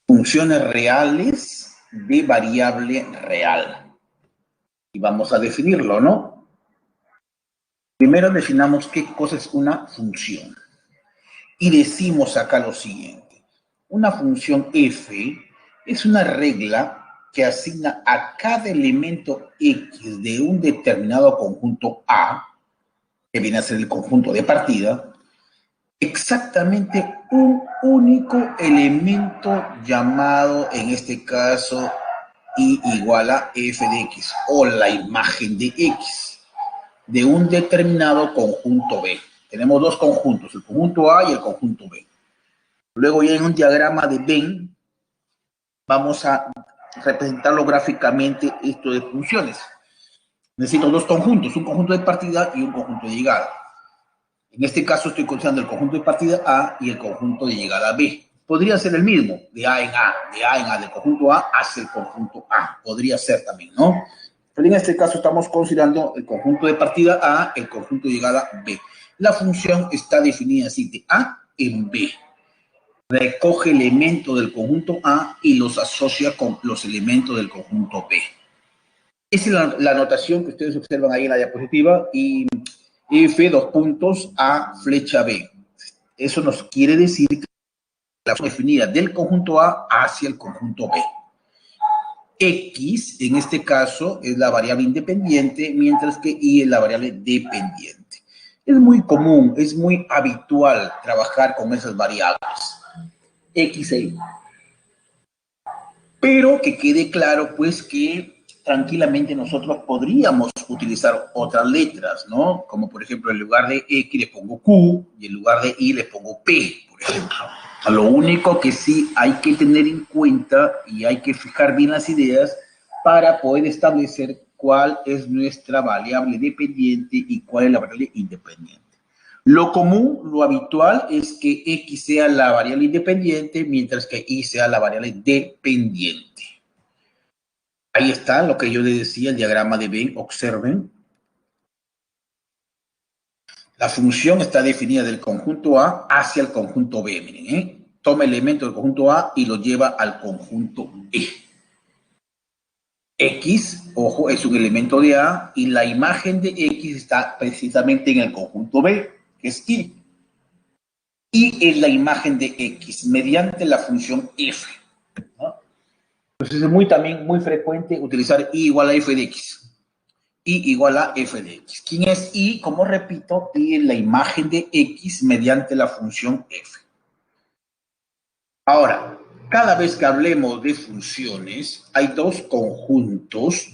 funciones reales de variable real. Y vamos a definirlo, ¿no? Primero definamos qué cosa es una función. Y decimos acá lo siguiente. Una función f es una regla que asigna a cada elemento x de un determinado conjunto A, que viene a ser el conjunto de partida, exactamente un único elemento llamado, en este caso, y igual a f de x, o la imagen de x, de un determinado conjunto B. Tenemos dos conjuntos, el conjunto A y el conjunto B. Luego ya en un diagrama de Venn vamos a representarlo gráficamente esto de funciones. Necesito dos conjuntos, un conjunto de partida y un conjunto de llegada. En este caso estoy considerando el conjunto de partida A y el conjunto de llegada B. Podría ser el mismo, de A en A, del conjunto A hacia el conjunto A. Podría ser también, ¿no? Pero en este caso estamos considerando el conjunto de partida A, el conjunto de llegada B. La función está definida así, de A en B. Recoge elementos del conjunto A y los asocia con los elementos del conjunto B. Esa es la notación que ustedes observan ahí en la diapositiva, y F, dos puntos, A, flecha B. Eso nos quiere decir que la función definida del conjunto A hacia el conjunto B. X, en este caso, es la variable independiente, mientras que Y es la variable dependiente. Es muy común, es muy habitual trabajar con esas variables, X e Y. Pero que quede claro, pues, que tranquilamente nosotros podríamos utilizar otras letras, ¿no? Como, por ejemplo, en lugar de X le pongo Q y en lugar de Y le pongo P, por ejemplo. Lo único que sí hay que tener en cuenta y hay que fijar bien las ideas para poder establecer cuál es nuestra variable dependiente y cuál es la variable independiente. Lo común, lo habitual, es que X sea la variable independiente, mientras que Y sea la variable dependiente. Ahí está lo que yo les decía, el diagrama de Venn, observen. La función está definida del conjunto A hacia el conjunto B, miren, ¿eh? Toma elementos del conjunto A y lo lleva al conjunto B. X, ojo, es un elemento de A y la imagen de X está precisamente en el conjunto B, que es Y. Y es la imagen de X mediante la función f, ¿no? Entonces es también muy frecuente utilizar Y igual a f de X. Y igual a f de X. ¿Quién es Y? Como repito, Y es la imagen de X mediante la función f. Ahora, cada vez que hablemos de funciones, hay dos conjuntos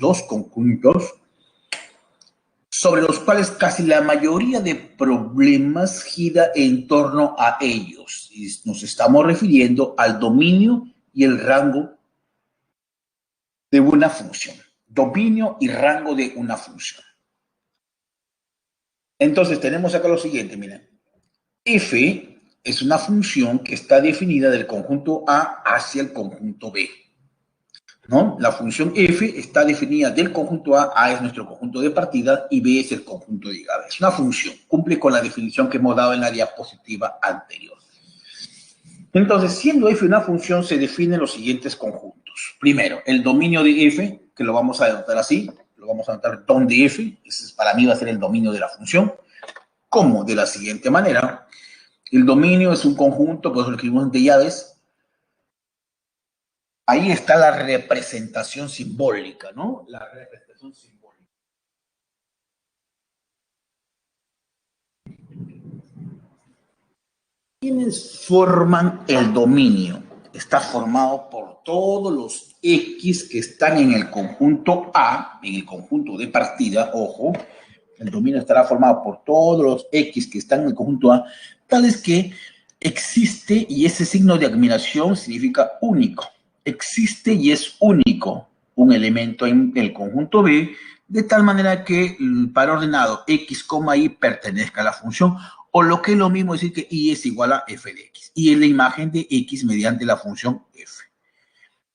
sobre los cuales casi la mayoría de problemas gira en torno a ellos. Y nos estamos refiriendo al dominio y el rango de una función. Dominio y rango de una función. Entonces tenemos acá lo siguiente, miren. F es una función que está definida del conjunto A hacia el conjunto B, ¿no? La función f está definida del conjunto A es nuestro conjunto de partida y B es el conjunto de llegada. Es una función, cumple con la definición que hemos dado en la diapositiva anterior. Entonces, siendo f una función, se definen los siguientes conjuntos. Primero, el dominio de f, que lo vamos a anotar así, lo vamos a anotar don de f, ese para mí va a ser el dominio de la función, como de la siguiente manera. El dominio es un conjunto, pues lo escribimos de llaves. Ahí está la representación simbólica, ¿no? La representación simbólica. ¿Quiénes forman el dominio? Está formado por todos los X que están en el conjunto A, en el conjunto de partida, ojo. El dominio estará formado por todos los X que están en el conjunto A, tales que existe, y ese signo de admiración significa único. Existe y es único un elemento en el conjunto B, de tal manera que para ordenado X, Y pertenezca a la función, o lo que es lo mismo decir que Y es igual a f de X. Y es la imagen de X mediante la función f.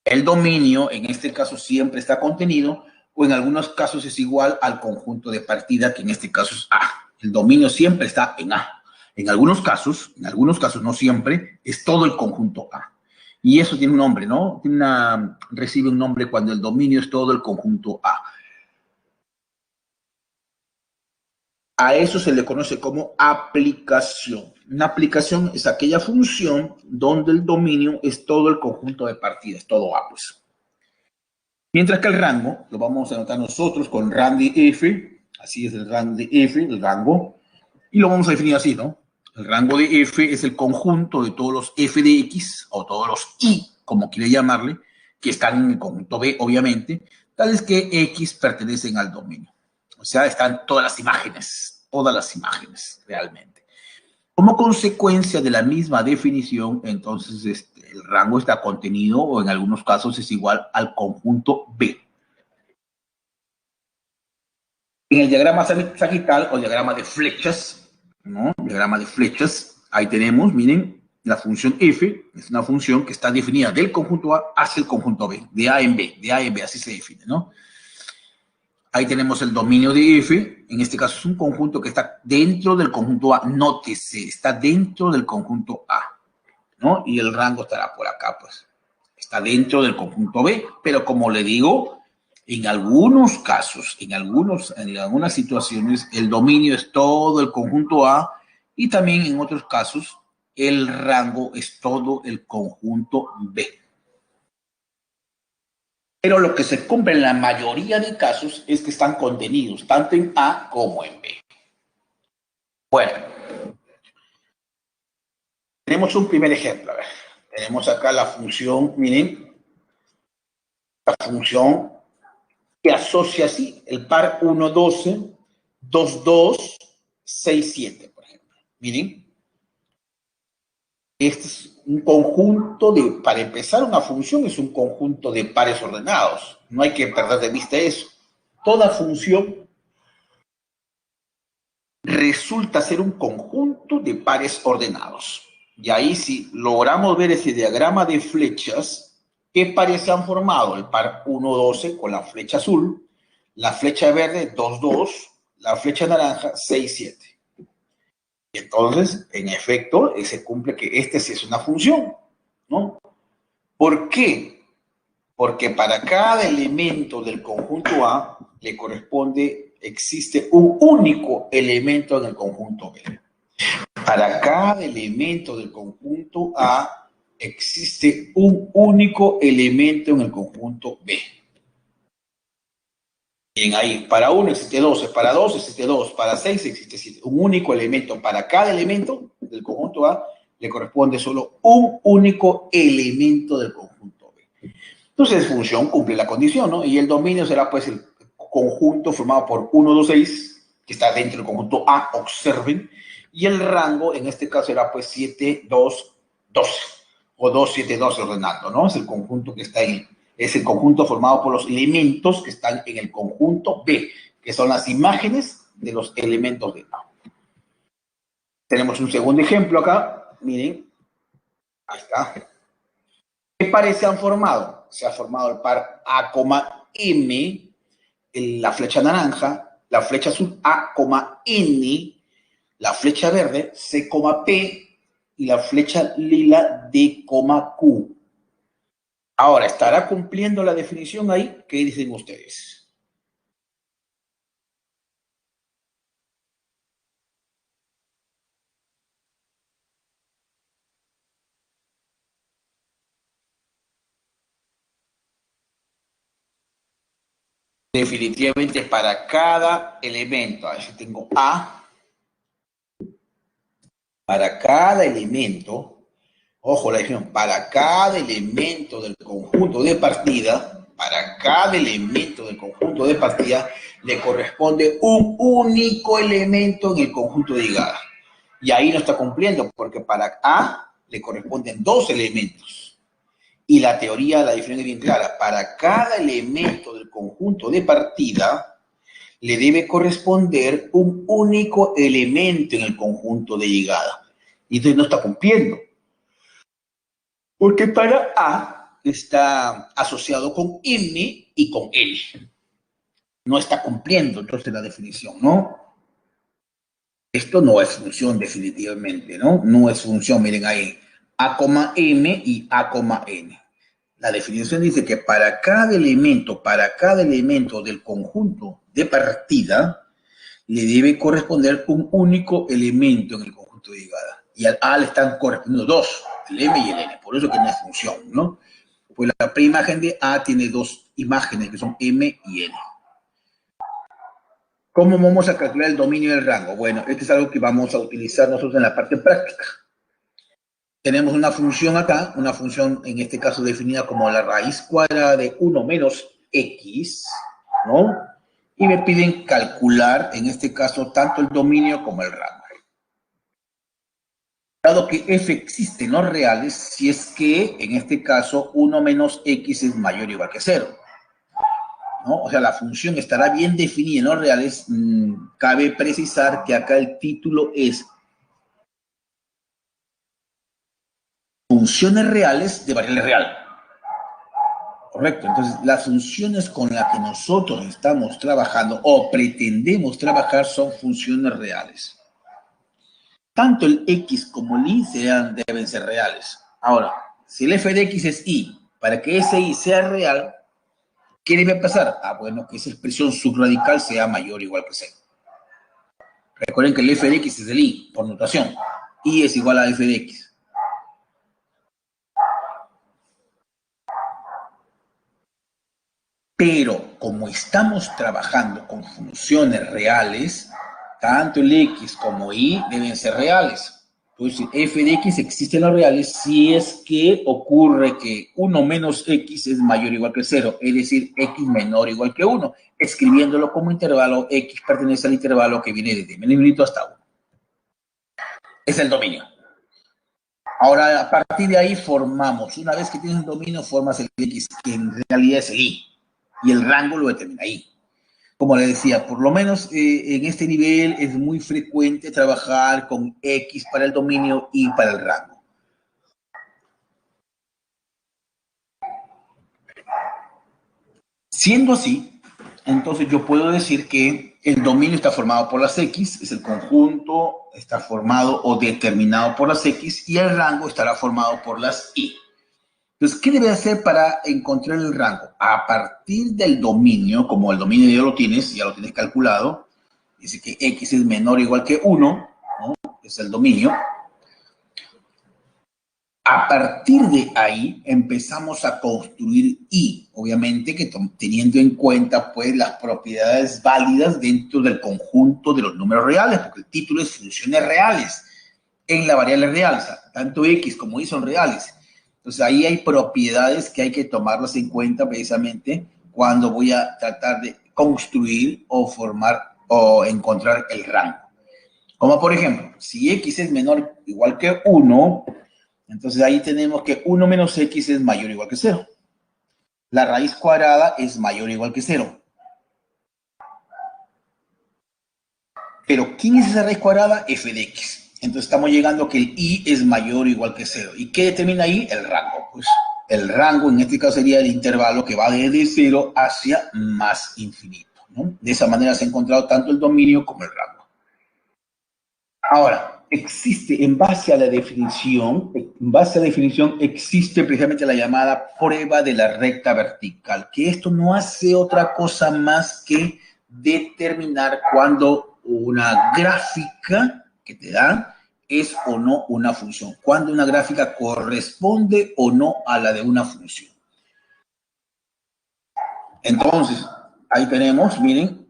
El dominio, en este caso, siempre está contenido, o en algunos casos es igual al conjunto de partida, que en este caso es A. El dominio siempre está en A. En algunos casos, no siempre, es todo el conjunto A. Y eso tiene un nombre, ¿no? Recibe un nombre cuando el dominio es todo el conjunto A. A eso se le conoce como aplicación. Una aplicación es aquella función donde el dominio es todo el conjunto de partidas, todo A, pues. Mientras que el rango, lo vamos a anotar nosotros con rang de f, así es el rang de f, el rango, y lo vamos a definir así, ¿no? El rango de f es el conjunto de todos los f de x, o todos los y, como quiere llamarle, que están en el conjunto B, obviamente, tales que x pertenecen al dominio. O sea, están todas las imágenes, realmente. Como consecuencia de la misma definición, entonces el rango está contenido, o en algunos casos es igual al conjunto B. En el diagrama sagital o diagrama de flechas, ¿no? Diagrama de flechas, ahí tenemos, miren, la función f es una función que está definida del conjunto A hacia el conjunto B, de A en B, así se define, ¿no? Ahí tenemos el dominio de f, en este caso es un conjunto que está dentro del conjunto A, nótese, está dentro del conjunto A, ¿no? Y el rango estará por acá, pues. Está dentro del conjunto B, pero como le digo, en algunos casos, en algunas situaciones, el dominio es todo el conjunto A y también en otros casos el rango es todo el conjunto B. Pero lo que se cumple en la mayoría de casos es que están contenidos tanto en A como en B. Bueno, tenemos un primer ejemplo. A ver, tenemos acá la función, miren, la función que asocia así el par 1, 12, 2, 2, 6, 7, por ejemplo. Miren, este es un conjunto de, para empezar una función es un conjunto de pares ordenados. No hay que perder de vista eso. Toda función resulta ser un conjunto de pares ordenados. Y ahí si logramos ver ese diagrama de flechas, ¿qué pares se han formado? El par 1, 12 con la flecha azul, la flecha verde 2, 2, la flecha naranja 6, 7. Y entonces, en efecto, se cumple que este sí es una función, ¿no? ¿Por qué? Porque para cada elemento del conjunto A le corresponde, existe un único elemento en el conjunto B. Para cada elemento del conjunto A existe un único elemento en el conjunto B. Bien, ahí, para 1 existe 12, para 2 existe 2, para 6 existe 7. Un único elemento. Para cada elemento del conjunto A le corresponde solo un único elemento del conjunto B. Entonces, función cumple la condición, ¿no? Y el dominio será, pues, el conjunto formado por 1, 2, 6, que está dentro del conjunto A, observen. Y el rango, en este caso, será, pues, 7, 2, 12. O 2, 7, 12 ordenando, ¿no? Es el conjunto que está ahí. Es el conjunto formado por los elementos que están en el conjunto B, que son las imágenes de los elementos de A. Tenemos un segundo ejemplo acá. Miren. Ahí está. ¿Qué pares se han formado? Se ha formado el par A, M, la flecha naranja, la flecha azul A, N, la flecha verde C, P y la flecha lila D, Q. Ahora, ¿estará cumpliendo la definición ahí? ¿Qué dicen ustedes? Definitivamente para cada elemento, a ver si tengo A, para cada elemento, ojo la definición, para cada elemento del conjunto de partida, para cada elemento del conjunto de partida, le corresponde un único elemento en el conjunto de llegada. Y ahí no está cumpliendo, porque para A le corresponden dos elementos. Y la teoría, la definición es bien clara. Para cada elemento del conjunto de partida, le debe corresponder un único elemento en el conjunto de llegada. Y entonces no está cumpliendo. Porque para A está asociado con N y con L. No está cumpliendo entonces la definición, ¿no? Esto no es función definitivamente, ¿no? No es función, miren ahí. A, M y A, N. La definición dice que para cada elemento del conjunto de partida, le debe corresponder un único elemento en el conjunto de llegada. Y al A le están correspondiendo dos, el M y el N. Por eso que no es función, ¿no? Pues la primera imagen de A tiene dos imágenes que son M y N. ¿Cómo vamos a calcular el dominio del rango? Bueno, este es algo que vamos a utilizar nosotros en la parte práctica. Tenemos una función acá, una función en este caso definida como la raíz cuadrada de 1 menos x, ¿no? Y me piden calcular, en este caso, tanto el dominio como el rango. Dado que f existe en los reales, si es que, en este caso, 1 menos x es mayor o igual que 0. ¿No? O sea, la función estará bien definida en los reales. Cabe precisar que acá el título es funciones reales de variable real. Correcto. Entonces, las funciones con las que nosotros estamos trabajando o pretendemos trabajar son funciones reales. Tanto el x como el y deben ser reales. Ahora, si el f de x es y, para que ese y sea real, ¿qué debe pasar? Bueno, que esa expresión subradical sea mayor o igual que 0. Recuerden que el f de x es el y, por notación. Y es igual a f de x. Pero como estamos trabajando con funciones reales, tanto el x como y deben ser reales. Entonces, f de x existe en los reales si es que ocurre que 1 menos x es mayor o igual que 0, es decir, x menor o igual que 1. Escribiéndolo como intervalo, x pertenece al intervalo que viene desde menos infinito hasta 1. Es el dominio. Ahora, a partir de ahí formamos, una vez que tienes un dominio, formas el x, que en realidad es el y. Y el rango lo determina ahí. Como le decía, por lo menos en este nivel es muy frecuente trabajar con X para el dominio y para el rango. Siendo así, entonces yo puedo decir que el dominio está formado por las X, es el conjunto, está formado o determinado por las X, y el rango estará formado por las Y. Entonces, ¿qué debe hacer para encontrar el rango? A partir del dominio, como el dominio ya lo tienes calculado, dice que x es menor o igual que 1, ¿no? Es el dominio. A partir de ahí empezamos a construir y, obviamente que teniendo en cuenta pues las propiedades válidas dentro del conjunto de los números reales, porque el título es funciones reales en la variable real, o sea, tanto x como y son reales. Entonces ahí hay propiedades que hay que tomarlas en cuenta precisamente cuando voy a tratar de construir o formar o encontrar el rango. Como por ejemplo, si x es menor o igual que 1, entonces ahí tenemos que 1 menos x es mayor o igual que 0. La raíz cuadrada es mayor o igual que 0. Pero ¿quién es esa raíz cuadrada? F de x. Entonces estamos llegando a que el y es mayor o igual que 0. ¿Y qué determina ahí? El rango. Pues el rango en este caso sería el intervalo que va desde 0 hacia más infinito, ¿no? De esa manera se ha encontrado tanto el dominio como el rango. Ahora, existe en base a la definición, existe precisamente la llamada prueba de la recta vertical, que esto no hace otra cosa más que determinar cuando una gráfica que te dan es o no una función, cuando una gráfica corresponde o no a la de una función. Entonces, ahí tenemos, miren,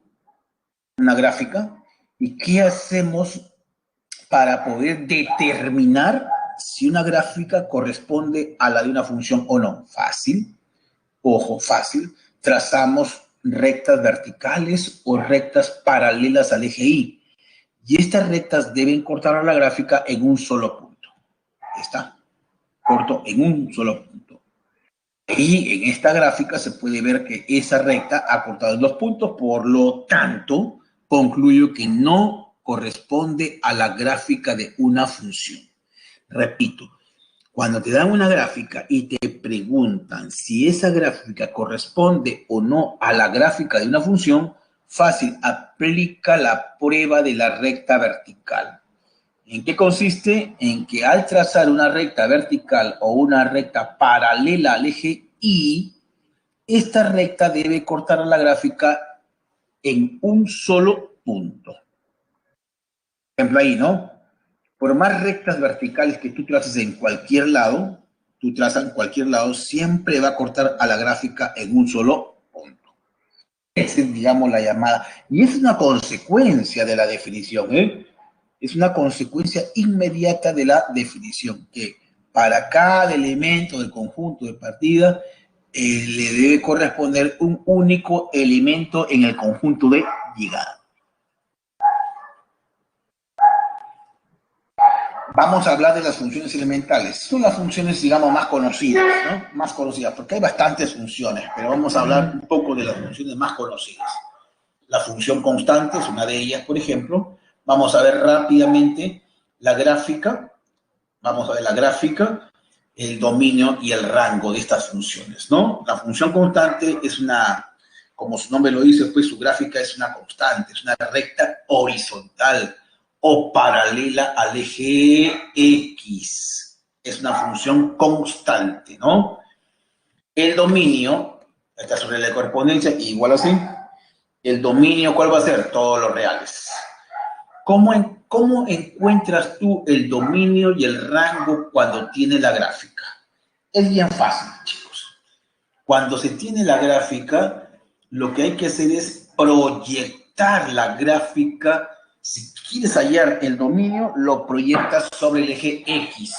una gráfica. ¿Y qué hacemos para poder determinar si una gráfica corresponde a la de una función o no? Fácil, ojo, fácil. Trazamos rectas verticales o rectas paralelas al eje Y. Y estas rectas deben cortar a la gráfica en un solo punto. Está, corto en un solo punto. Y en esta gráfica se puede ver que esa recta ha cortado en 2 puntos, por lo tanto, concluyo que no corresponde a la gráfica de una función. Repito, cuando te dan una gráfica y te preguntan si esa gráfica corresponde o no a la gráfica de una función, fácil, aplica la prueba de la recta vertical. ¿En qué consiste? En que al trazar una recta vertical o una recta paralela al eje Y, esta recta debe cortar a la gráfica en un solo punto. Ejemplo ahí, ¿no? Por más rectas verticales que tú traces en cualquier lado, tú trazas en cualquier lado, siempre va a cortar a la gráfica en un solo punto. Esa es, digamos, la llamada. Y es una consecuencia de la definición, ¿eh? Es una consecuencia inmediata de la definición, que para cada elemento del conjunto de partida le debe corresponder un único elemento en el conjunto de llegada. Vamos a hablar de las funciones elementales. Son las funciones, digamos, más conocidas, ¿no? Más conocidas, porque hay bastantes funciones, pero vamos a hablar un poco de las funciones más conocidas. La función constante es una de ellas, por ejemplo. Vamos a ver rápidamente la gráfica. Vamos a ver la gráfica, el dominio y el rango de estas funciones, ¿no? La función constante es una, como su nombre lo dice, pues su gráfica es una constante, es una recta horizontal o paralela al eje X. Es una función constante, ¿no? El dominio, esta es su regla de correspondencia, igual así. El dominio, ¿cuál va a ser? Todos los reales. ¿Cómo encuentras tú el dominio y el rango cuando tienes la gráfica? Es bien fácil, chicos. Cuando se tiene la gráfica, lo que hay que hacer es proyectar la gráfica. Si quieres hallar el dominio, lo proyectas sobre el eje X,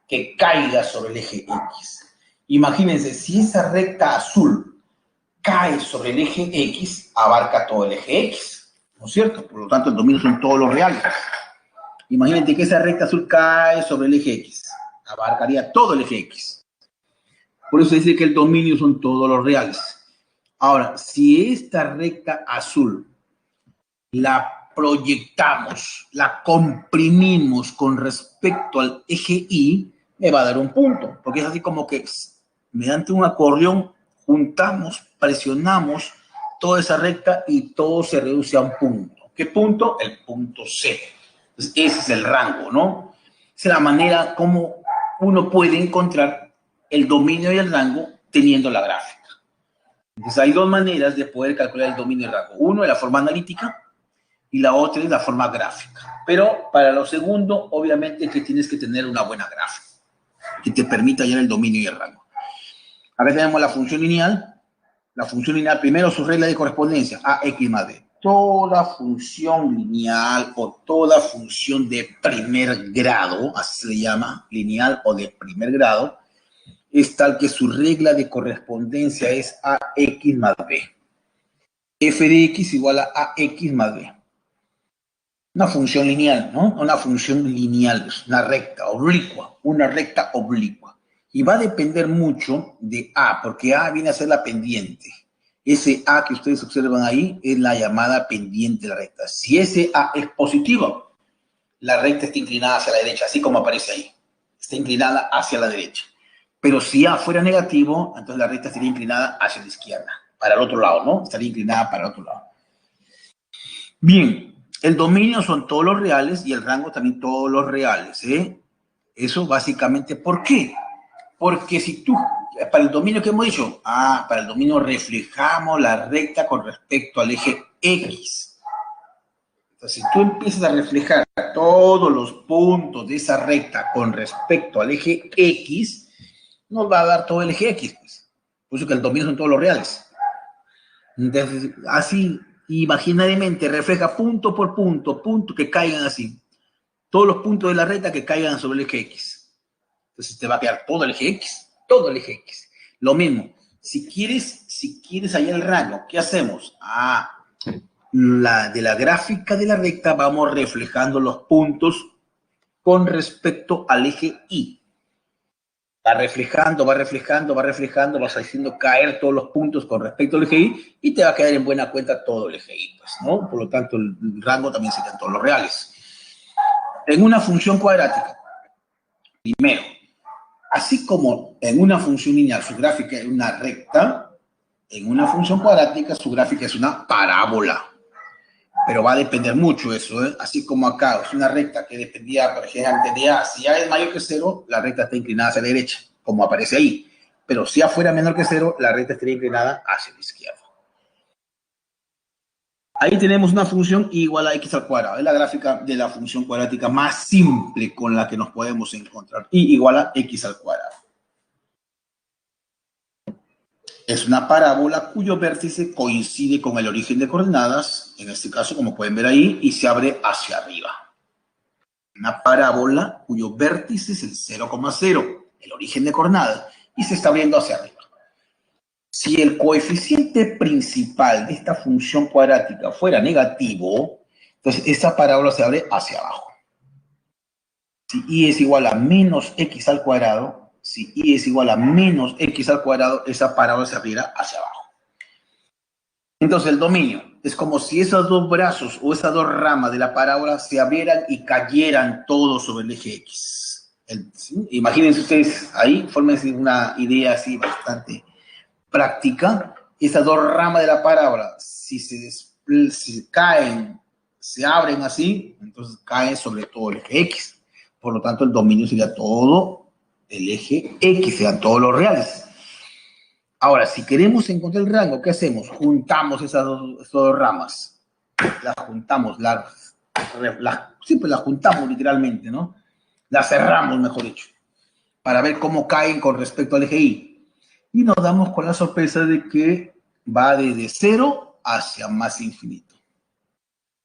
que caiga sobre el eje X. Imagínense, si esa recta azul cae sobre el eje X, abarca todo el eje X, ¿no es cierto? Por lo tanto, el dominio son todos los reales. Imagínate que esa recta azul cae sobre el eje X, abarcaría todo el eje X. Por eso dice que el dominio son todos los reales. Ahora, si esta recta azul la proyectamos, la comprimimos con respecto al eje Y, me va a dar un punto, porque es así como que mediante un acordeón juntamos, presionamos toda esa recta y todo se reduce a un punto. ¿Qué punto? El punto C. Entonces, ese es el rango, ¿no? Esa es la manera como uno puede encontrar el dominio y el rango teniendo la gráfica. Entonces, hay dos maneras de poder calcular el dominio y el rango. Uno es la forma analítica y la otra es la forma gráfica. Pero para lo segundo, obviamente que tienes que tener una buena gráfica que te permita hallar el dominio y el rango. Acá tenemos la función lineal. La función lineal, primero su regla de correspondencia, ax más b. Toda función lineal o toda función de primer grado, así se le llama, lineal o de primer grado, es tal que su regla de correspondencia es ax más b. F de x igual a ax más b. Una función lineal, ¿no? Una función lineal, una recta oblicua. Y va a depender mucho de A, porque A viene a ser la pendiente. Ese A que ustedes observan ahí es la llamada pendiente de la recta. Si ese A es positivo, la recta está inclinada hacia la derecha, así como aparece ahí. Está inclinada hacia la derecha. Pero si A fuera negativo, entonces la recta estaría inclinada hacia la izquierda, para el otro lado, ¿no? Estaría inclinada para el otro lado. Bien. El dominio son todos los reales y el rango también todos los reales, ¿eh? Eso básicamente, ¿por qué? Porque si tú, para el dominio que hemos dicho, para el dominio reflejamos la recta con respecto al eje X. Entonces, si tú empiezas a reflejar todos los puntos de esa recta con respecto al eje X, nos va a dar todo el eje X, pues. Por eso que el dominio son todos los reales. Entonces, así imaginariamente refleja punto por punto, que caigan así. Todos los puntos de la recta que caigan sobre el eje X. Entonces te va a quedar todo el eje X, todo el eje X. Lo mismo, si quieres hallar el rango, ¿qué hacemos? De la gráfica de la recta vamos reflejando los puntos con respecto al eje Y. Va reflejando, vas haciendo caer todos los puntos con respecto al eje Y y te va a quedar en buena cuenta todo el eje Y, pues, ¿no? Por lo tanto, el rango también serían todos los reales. En una función cuadrática, primero, así como en una función lineal su gráfica es una recta, en una función cuadrática su gráfica es una parábola. Pero va a depender mucho eso, ¿eh? Así como acá, es una recta que dependía, por ejemplo, de A. Si A es mayor que 0, la recta está inclinada hacia la derecha, como aparece ahí. Pero si A fuera menor que 0, la recta estaría inclinada hacia la izquierda. Ahí tenemos una función igual a x al cuadrado. Es la gráfica de la función cuadrática más simple con la que nos podemos encontrar. Y igual a x al cuadrado. Es una parábola cuyo vértice coincide con el origen de coordenadas, en este caso, como pueden ver ahí, y se abre hacia arriba. Una parábola cuyo vértice es el 0,0, el origen de coordenadas, y se está abriendo hacia arriba. Si el coeficiente principal de esta función cuadrática fuera negativo, entonces esta parábola se abre hacia abajo. Si y es igual a menos x al cuadrado, si y es igual a menos x al cuadrado, esa parábola se abrirá hacia abajo. Entonces el dominio es como si esos dos brazos o esas dos ramas de la parábola se abrieran y cayeran todos sobre el eje x. ¿Sí? Imagínense ustedes ahí, fórmense una idea así bastante práctica. Esas dos ramas de la parábola, si se caen, se abren así, entonces caen sobre todo el eje x. Por lo tanto, el dominio sería todo el eje x, sean todos los reales. Ahora, si queremos encontrar el rango, ¿qué hacemos? Juntamos esas dos ramas. Las juntamos, siempre las juntamos literalmente, ¿no? Las cerramos, mejor dicho, para ver cómo caen con respecto al eje y. Y nos damos con la sorpresa de que va desde 0 hacia más infinito.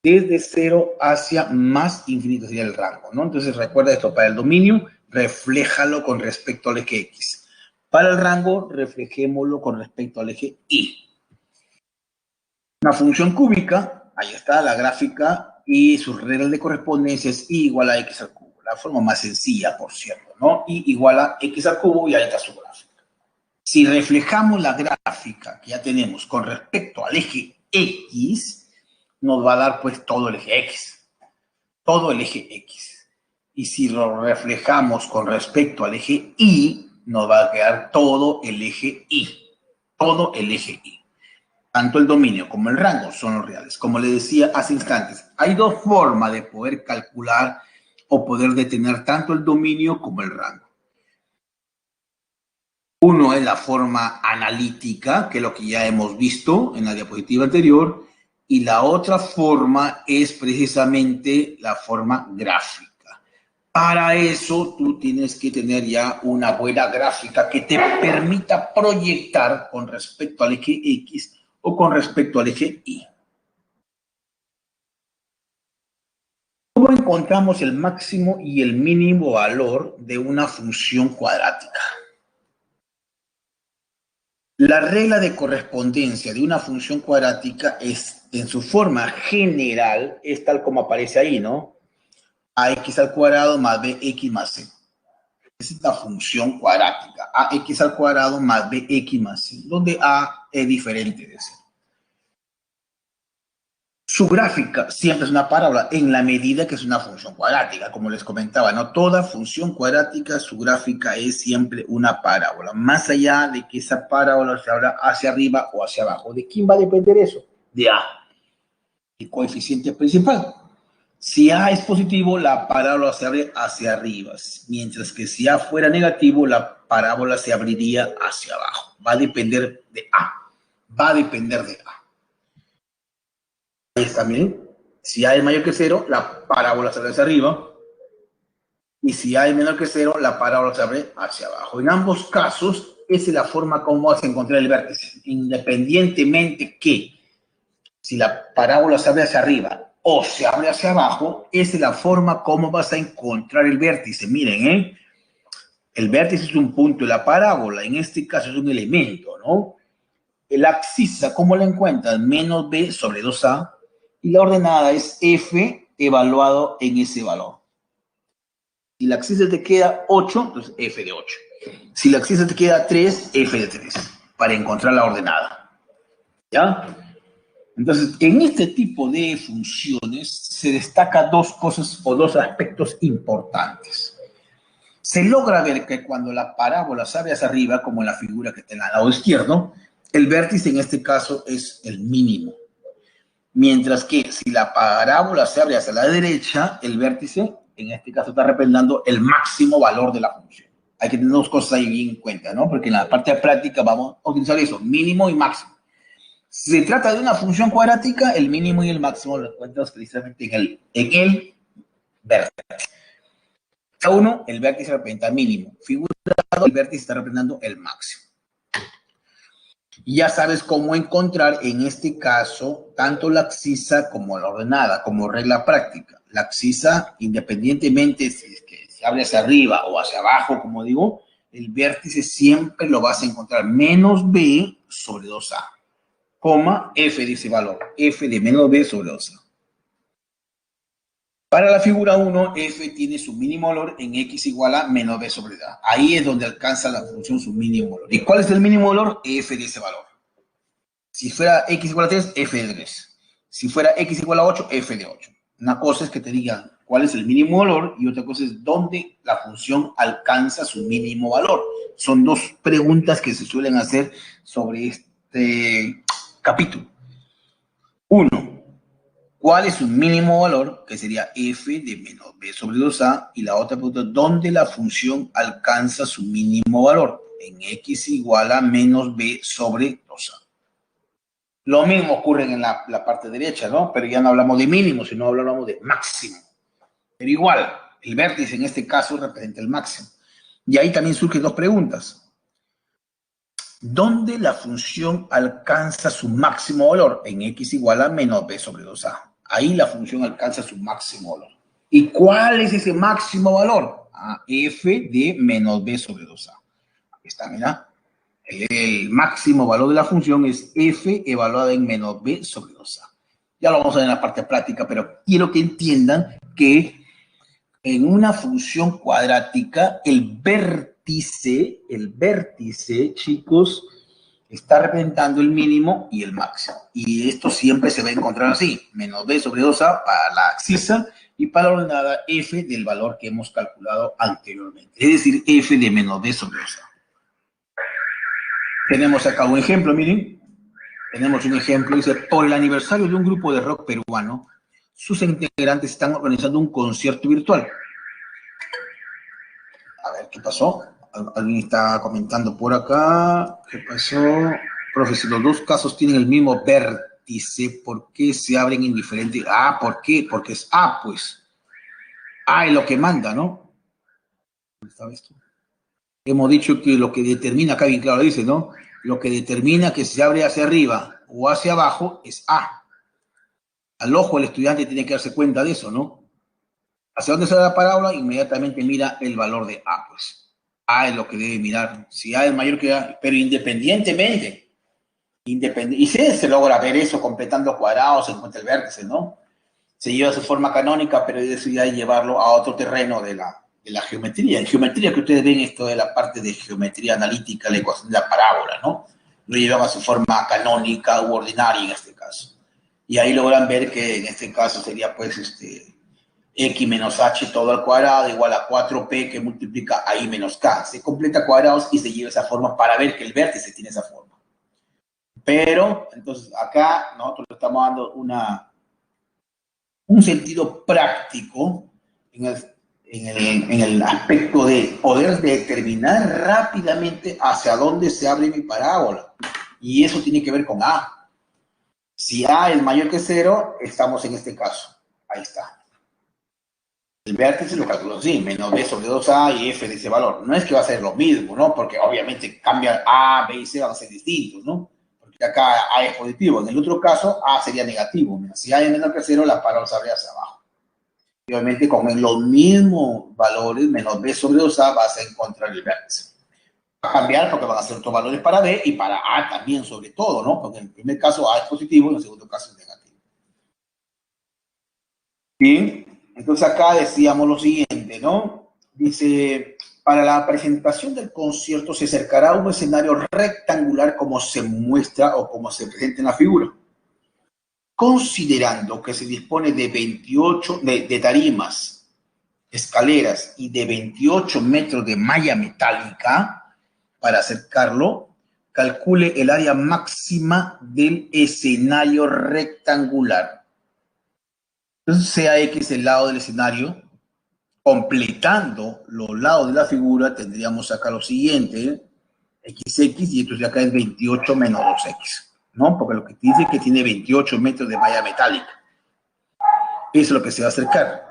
Desde 0 hacia más infinito sería el rango, ¿no? Entonces recuerda esto, para el dominio, refléjalo con respecto al eje x. Para el rango, reflejémoslo con respecto al eje y. Una función cúbica, ahí está la gráfica, y sus reglas de correspondencia es y igual a x al cubo. La forma más sencilla, por cierto, ¿no? Y igual a x al cubo y ahí está su gráfica. Si reflejamos la gráfica que ya tenemos con respecto al eje x, nos va a dar pues todo el eje x. Todo el eje x. Y si lo reflejamos con respecto al eje y, nos va a quedar todo el eje y. Todo el eje y. Tanto el dominio como el rango son los reales. Como les decía hace instantes, hay dos formas de poder calcular o poder detener tanto el dominio como el rango. Uno es la forma analítica, que es lo que ya hemos visto en la diapositiva anterior, y la otra forma es precisamente la forma gráfica. Para eso tú tienes que tener ya una buena gráfica que te permita proyectar con respecto al eje X o con respecto al eje Y. ¿Cómo encontramos el máximo y el mínimo valor de una función cuadrática? La regla de correspondencia de una función cuadrática es, en su forma general, es tal como aparece ahí, ¿no? Ax al cuadrado más bx más c. Esa es la función cuadrática. Ax al cuadrado más bx más c, donde a es diferente de c. Su gráfica siempre es una parábola en la medida que es una función cuadrática, como les comentaba, ¿no? Toda función cuadrática, su gráfica es siempre una parábola, más allá de que esa parábola se abra hacia arriba o hacia abajo. ¿De quién va a depender eso? De A, el coeficiente principal. Si A es positivo, la parábola se abre hacia arriba, mientras que si A fuera negativo, la parábola se abriría hacia abajo. Va a depender de A. Va a depender de A. También, si A es mayor que 0, la parábola se abre hacia arriba. Y si A es menor que 0, la parábola se abre hacia abajo. En ambos casos, esa es la forma como vas a encontrar el vértice. Independientemente que si la parábola se abre hacia arriba o se abre hacia abajo, esa es la forma como vas a encontrar el vértice. Miren, el vértice es un punto de la parábola. En este caso es un elemento, ¿no? La abscisa, ¿cómo la encuentras? Menos b sobre 2a. Y la ordenada es f evaluado en ese valor. Si la abscisa te queda 8, entonces f de 8. Si la abscisa te queda 3, f de 3. Para encontrar la ordenada. ¿Ya? Entonces, en este tipo de funciones se destacan dos cosas o dos aspectos importantes. Se logra ver que cuando la parábola sale hacia arriba, como en la figura que está en el lado izquierdo, el vértice en este caso es el mínimo. Mientras que si la parábola se abre hacia la derecha, el vértice, en este caso, está representando el máximo valor de la función. Hay que tener dos cosas ahí bien en cuenta, ¿no? Porque en la parte de práctica vamos a utilizar eso, mínimo y máximo. Si se trata de una función cuadrática, el mínimo y el máximo lo encuentras precisamente en el vértice. Cada uno, el vértice representa el mínimo. Figurado, el vértice está representando el máximo. Y ya sabes cómo encontrar, en este caso, tanto la abscisa como la ordenada, como regla práctica. La abscisa, independientemente si es que se abre hacia arriba o hacia abajo, como digo, el vértice siempre lo vas a encontrar menos b sobre 2a, coma, f de ese valor, f de menos b sobre 2a. Para la figura 1, f tiene su mínimo valor en x igual a menos b sobre a. Ahí es donde alcanza la función su mínimo valor. ¿Y cuál es el mínimo valor? F de ese valor. Si fuera x igual a 3, f de 3. Si fuera x igual a 8, f de 8. Una cosa es que te digan cuál es el mínimo valor y otra cosa es dónde la función alcanza su mínimo valor. Son dos preguntas que se suelen hacer sobre este capítulo. Uno, ¿cuál es su mínimo valor? Que sería f de menos b sobre 2a. Y la otra pregunta, ¿dónde la función alcanza su mínimo valor? En x igual a menos b sobre 2a. Lo mismo ocurre en la parte derecha, ¿no? Pero ya no hablamos de mínimo, sino hablamos de máximo. Pero igual, el vértice en este caso representa el máximo. Y ahí también surgen dos preguntas. ¿Dónde la función alcanza su máximo valor? En x igual a menos b sobre 2a. Ahí la función alcanza su máximo valor. ¿Y cuál es ese máximo valor? F de menos b sobre 2a. Aquí está, mira. El máximo valor de la función es f evaluada en menos b sobre 2a. Ya lo vamos a ver en la parte práctica, pero quiero que entiendan que en una función cuadrática, el vértice, chicos, está representando el mínimo y el máximo. Y esto siempre se va a encontrar así, menos b sobre 2a para la abscisa y para la ordenada f del valor que hemos calculado anteriormente. Es decir, f de menos b sobre 2a. Tenemos acá un ejemplo, miren. Tenemos un ejemplo, dice, por el aniversario de un grupo de rock peruano, sus integrantes están organizando un concierto virtual. A ver, ¿qué pasó? Alguien está comentando por acá. ¿Qué pasó? Profe, si los dos casos tienen el mismo vértice, ¿por qué se abren en diferentes? ¿Por qué? Porque es A, pues. A es lo que manda, ¿no? ¿Dónde estaba esto? Hemos dicho que lo que determina, acá bien claro dice, ¿no? Lo que determina que se abre hacia arriba o hacia abajo es A. Al ojo el estudiante tiene que darse cuenta de eso, ¿no? ¿Hacia dónde sale la parábola? Inmediatamente mira el valor de A, pues. A es lo que debe mirar. Si A es mayor que A, pero independientemente. Y si se logra ver eso completando cuadrados, se encuentra el vértice, ¿no? Se lleva su forma canónica, pero es decir, hay llevarlo a otro terreno de la geometría. En geometría que ustedes ven esto de la parte de geometría analítica, la ecuación de la parábola, ¿no? Lo llevan a su forma canónica u ordinaria en este caso. Y ahí logran ver que en este caso sería pues x menos h todo al cuadrado igual a 4p que multiplica a i menos k. Se completa cuadrados y se lleva esa forma para ver que el vértice tiene esa forma. Pero, entonces, acá nosotros le estamos dando un sentido práctico en el aspecto de poder determinar rápidamente hacia dónde se abre mi parábola. Y eso tiene que ver con A. Si A es mayor que 0, estamos en este caso. Ahí está. El vértice lo calculo así, menos b sobre 2a y f de ese valor. No es que va a ser lo mismo, ¿no? Porque obviamente cambia A, B y C van a ser distintos, ¿no? Porque acá A es positivo. En el otro caso, A sería negativo. Si A es menor que 0, la parábola se abre hacia abajo. Y obviamente con los mismos valores, menos b sobre 2a, vas a encontrar el vértice. Va a cambiar porque van a ser otros valores para B y para A también, sobre todo, ¿no? Porque en el primer caso A es positivo y en el segundo caso es negativo. Bien. Entonces acá decíamos lo siguiente, ¿no? Dice, para la presentación del concierto se acercará a un escenario rectangular como se muestra o como se presenta en la figura. Considerando que se dispone de 28, de tarimas, escaleras y de 28 metros de malla metálica para acercarlo, calcule el área máxima del escenario rectangular. Entonces, sea X el lado del escenario, completando los lados de la figura, tendríamos acá lo siguiente, XX, y entonces acá es 28 menos 2X, ¿no? Porque lo que dice es que tiene 28 metros de malla metálica. Eso es lo que se va a acercar.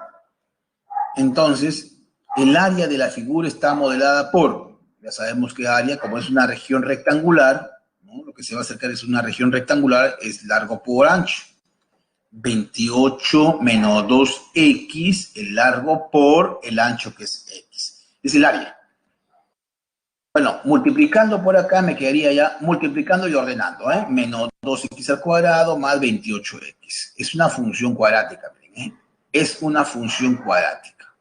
Entonces, el área de la figura está modelada por, ya sabemos que área, como es una región rectangular, ¿no? Lo que se va a acercar es una región rectangular, es largo por ancho. 28 menos 2X, el largo por el ancho, que es X. Es el área. Bueno, multiplicando por acá me quedaría ya, multiplicando y ordenando, ¿eh? Menos 2X al cuadrado más 28X. Es una función cuadrática, miren, ¿eh? Es una función cuadrática.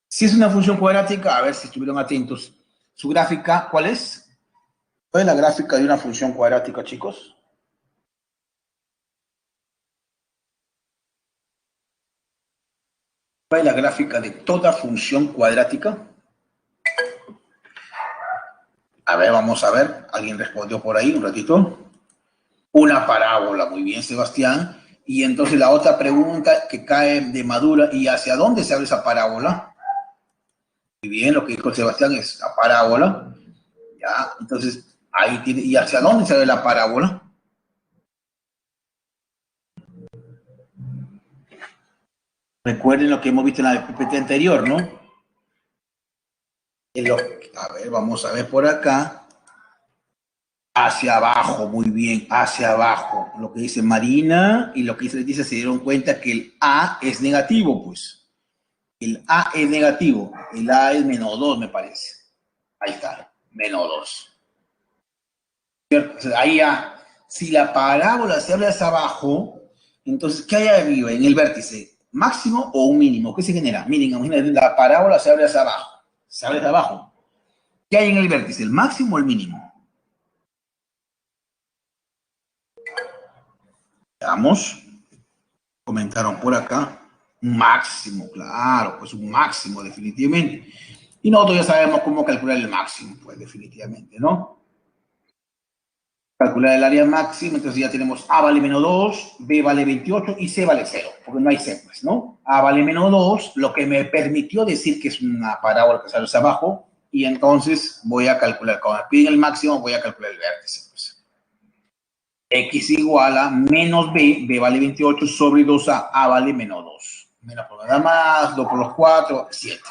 Si es una función cuadrática, a ver si estuvieron atentos. ¿Su gráfica cuál es? ¿Cuál es la gráfica de una función cuadrática, chicos? ¿Cuál es la gráfica de toda función cuadrática? A ver, vamos a ver. ¿Alguien respondió por ahí un ratito? Una parábola, muy bien, Sebastián. Y entonces la otra pregunta que cae de madura, ¿y hacia dónde se abre esa parábola? Muy bien, lo que dijo Sebastián es la parábola. Ya, entonces ahí tiene, ¿y hacia dónde se abre la parábola? Recuerden lo que hemos visto en la PPT anterior, ¿no? A ver, vamos a ver por acá. Hacia abajo, muy bien, hacia abajo. Lo que dice Marina y lo que dice se dieron cuenta que el A es negativo, pues. El A es negativo. El A es menos 2, me parece. Ahí está, menos 2. ¿Cierto? O sea, ahí ya, si la parábola se abre hacia abajo, entonces, ¿qué hay arriba en el vértice? ¿Máximo o un mínimo? ¿Qué se genera? Miren, imagínense, la parábola se abre hacia abajo. Se abre hacia abajo. ¿Qué hay en el vértice? ¿El máximo o el mínimo? Veamos. Comentaron por acá. Un máximo, claro, pues un máximo, definitivamente. Y nosotros ya sabemos cómo calcular el máximo, pues definitivamente, ¿no? Calcular el área máxima, entonces ya tenemos A vale menos 2, B vale 28 y C vale 0, porque no hay C, pues, ¿no? A vale menos 2, lo que me permitió decir que es una parábola que sale hacia abajo, y entonces voy a calcular, cuando me piden el máximo, voy a calcular el vértice, pues. X igual a menos B, B vale 28 sobre 2A, A vale menos 2. Menos por nada más, 2 por los 4, 7.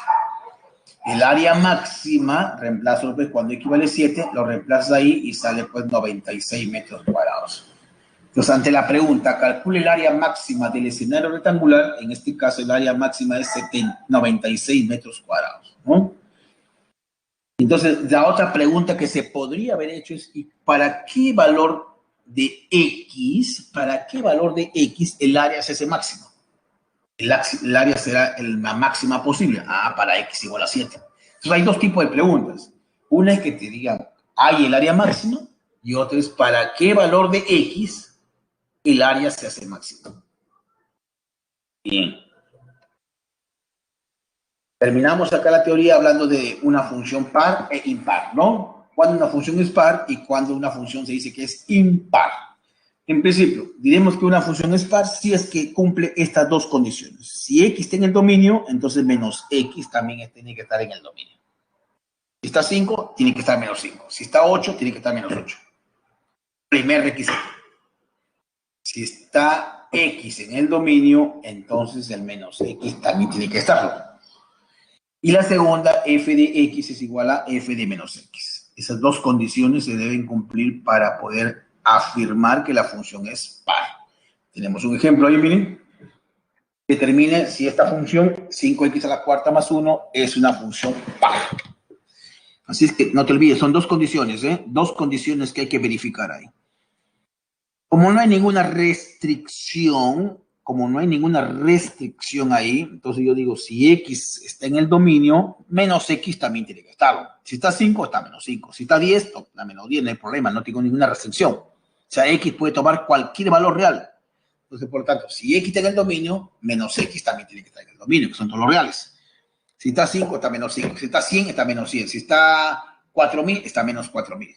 El área máxima, reemplazo pues, cuando X vale 7, lo reemplazas ahí y sale pues 96 metros cuadrados. Entonces, ante la pregunta, calcule el área máxima del escenario rectangular, en este caso el área máxima es 96 metros cuadrados, ¿no? Entonces, la otra pregunta que se podría haber hecho es, ¿y para qué valor de X, el área es ese máximo? El área será la máxima posible. Para X igual a 7. Entonces hay dos tipos de preguntas. Una es que te digan, ¿hay el área máxima? Y otra es, ¿para qué valor de X el área se hace máxima? Bien. Terminamos acá la teoría hablando de una función par e impar, ¿no? Cuando una función es par y cuando una función se dice que es impar. En principio, diremos que una función es par si es que cumple estas dos condiciones. Si X está en el dominio, entonces menos X también tiene que estar en el dominio. Si está 5, tiene que estar menos 5. Si está 8, tiene que estar menos 8. Primer requisito. Si está X en el dominio, entonces el menos X también tiene que estarlo. Y la segunda, f de X es igual a f de menos X. Esas dos condiciones se deben cumplir para poder afirmar que la función es par. Tenemos un ejemplo ahí, miren. Determine si esta función 5x a la cuarta más 1 es una función par. Así es que no te olvides, son dos condiciones, ¿eh? Dos condiciones que hay que verificar ahí. Como no hay ninguna restricción, ahí, entonces yo digo, si X está en el dominio, menos X también tiene que estarlo. Si está 5, está menos 5. Si está 10, está menos 10, no hay problema, no tengo ninguna restricción. O sea, X puede tomar cualquier valor real. Entonces, por lo tanto, si X está en el dominio, menos X también tiene que estar en el dominio, que son todos los reales. Si está 5, está menos 5. Si está 100, está menos 100. Si está 4000, está menos 4000.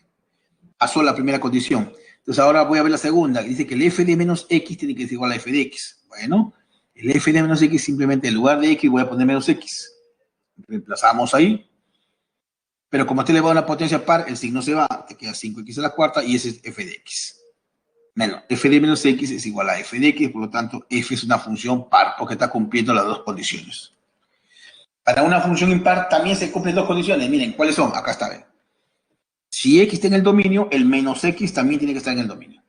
Pasó la primera condición. Entonces ahora voy a ver la segunda, que dice que el f de menos x tiene que ser igual a f de x. Bueno, el f de menos x simplemente en lugar de x voy a poner menos x. Reemplazamos ahí. Pero como usted le va a una potencia par, el signo se va, te queda 5x a la cuarta y ese es f de x. Menos, f de menos x es igual a f de x, por lo tanto, f es una función par porque está cumpliendo las dos condiciones. Para una función impar también se cumplen dos condiciones. Miren, ¿cuáles son? Acá está, ven. Si x está en el dominio, el menos x también tiene que estar en el dominio.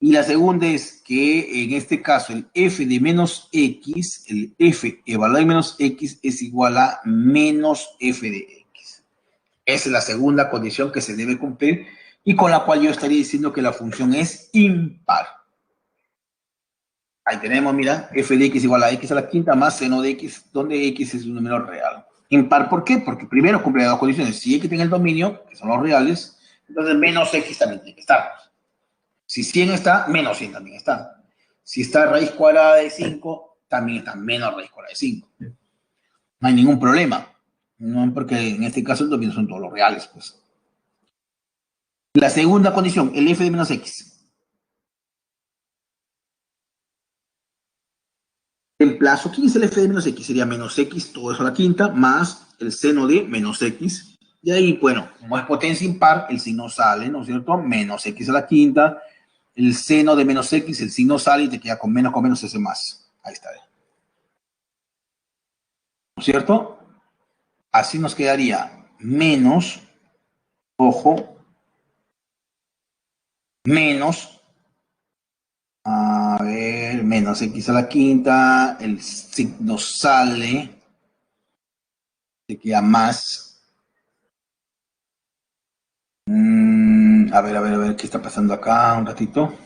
Y la segunda es que en este caso el f de menos x, el f evaluado en menos x es igual a menos f de x. Esa es la segunda condición que se debe cumplir y con la cual yo estaría diciendo que la función es impar. Ahí tenemos, mira, f de x igual a x a la quinta más seno de x, donde x es un número real. Impar, ¿por qué? Porque primero cumple las dos condiciones. Si x tiene el dominio, que son los reales, entonces menos x también tiene que estar. Si 100 está, menos 100 también está. Si está raíz cuadrada de 5, también está menos raíz cuadrada de 5. No hay ningún problema. No, porque en este caso el dominio son todos los reales, pues. La segunda condición, el f de menos x. El plazo, ¿quién es el f de menos x? Sería menos x, todo eso a la quinta, más el seno de menos x. Y ahí, bueno, como es potencia impar, el signo sale, ¿no es cierto? Menos x a la quinta, el seno de menos x, el signo sale y te queda con menos ese más. Ahí está. ¿No es cierto? Así nos quedaría menos, ojo, menos, a ver, menos x a la quinta, el signo sale, te queda más. A ver, ¿qué está pasando acá? Un ratito.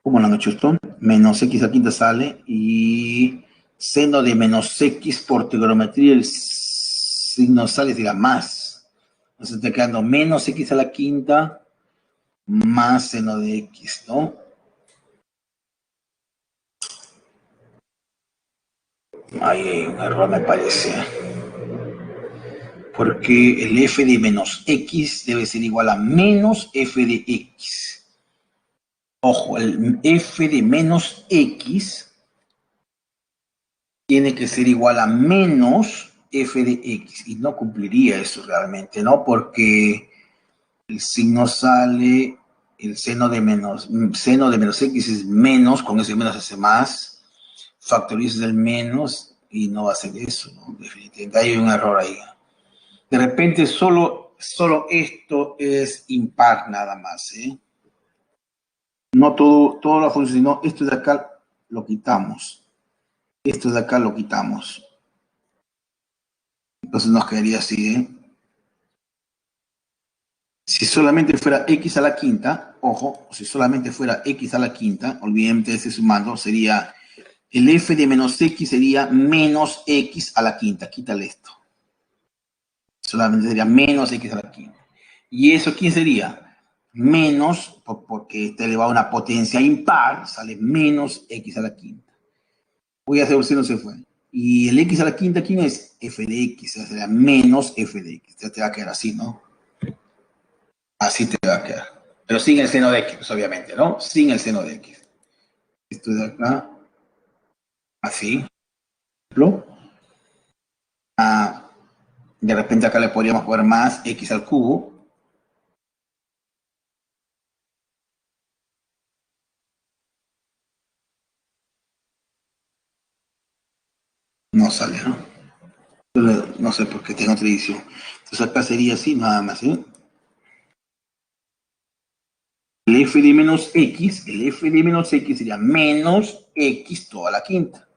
¿Cómo lo han hecho esto? Menos x a la quinta sale y seno de menos x por trigonometría, el signo sale, sería más. Entonces está quedando menos x a la quinta más seno de x, ¿no? Ahí hay un error, me parece. Porque el f de menos x debe ser igual a menos f de x. Ojo, el f de menos x tiene que ser igual a menos f de x. Y no cumpliría eso realmente, ¿no? Porque el signo sale, el seno de menos x es menos, con ese menos hace más, factorizas el menos y no va a ser eso, ¿no? Definitivamente hay un error ahí. De repente solo esto es impar nada más, ¿eh? No todo la función, sino esto de acá lo quitamos. Esto de acá lo quitamos. Entonces nos quedaría así, ¿eh? Si solamente fuera x a la quinta, ojo, si solamente fuera x a la quinta, olvídate de ese sumando, sería el f de menos x sería menos x a la quinta. Quítale esto. Solamente sería menos x a la quinta. ¿Y eso quién sería? Menos, porque está elevado a una potencia impar, sale menos x a la quinta. Voy a hacer si no se fue. Y el x a la quinta, ¿quién es? F de x, o sea, sería menos f de x. Ya te va a quedar así, ¿no? Así te va a quedar. Pero sin el seno de x, pues, obviamente, ¿no? Sin el seno de x. Esto de acá, así, por ejemplo. De repente acá le podríamos poner más x al cubo. No sale, ¿no? No sé por qué tengo otra edición. Entonces acá sería así, nada más, ¿eh? El f de menos x sería menos x toda la quinta.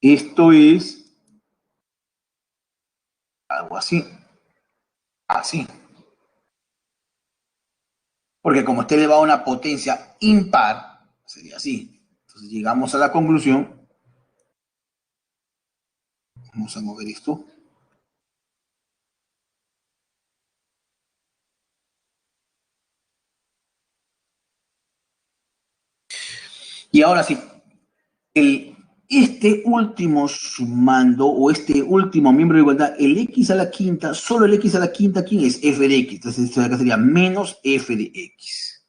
Esto es algo así, así. Porque como está elevado a una potencia impar, sería así. Entonces llegamos a la conclusión. Vamos a mover esto. Y ahora sí, este último sumando, o este último miembro de igualdad, el x a la quinta, solo el x a la quinta, ¿quién es? F de x. Entonces esto de acá sería menos f de x.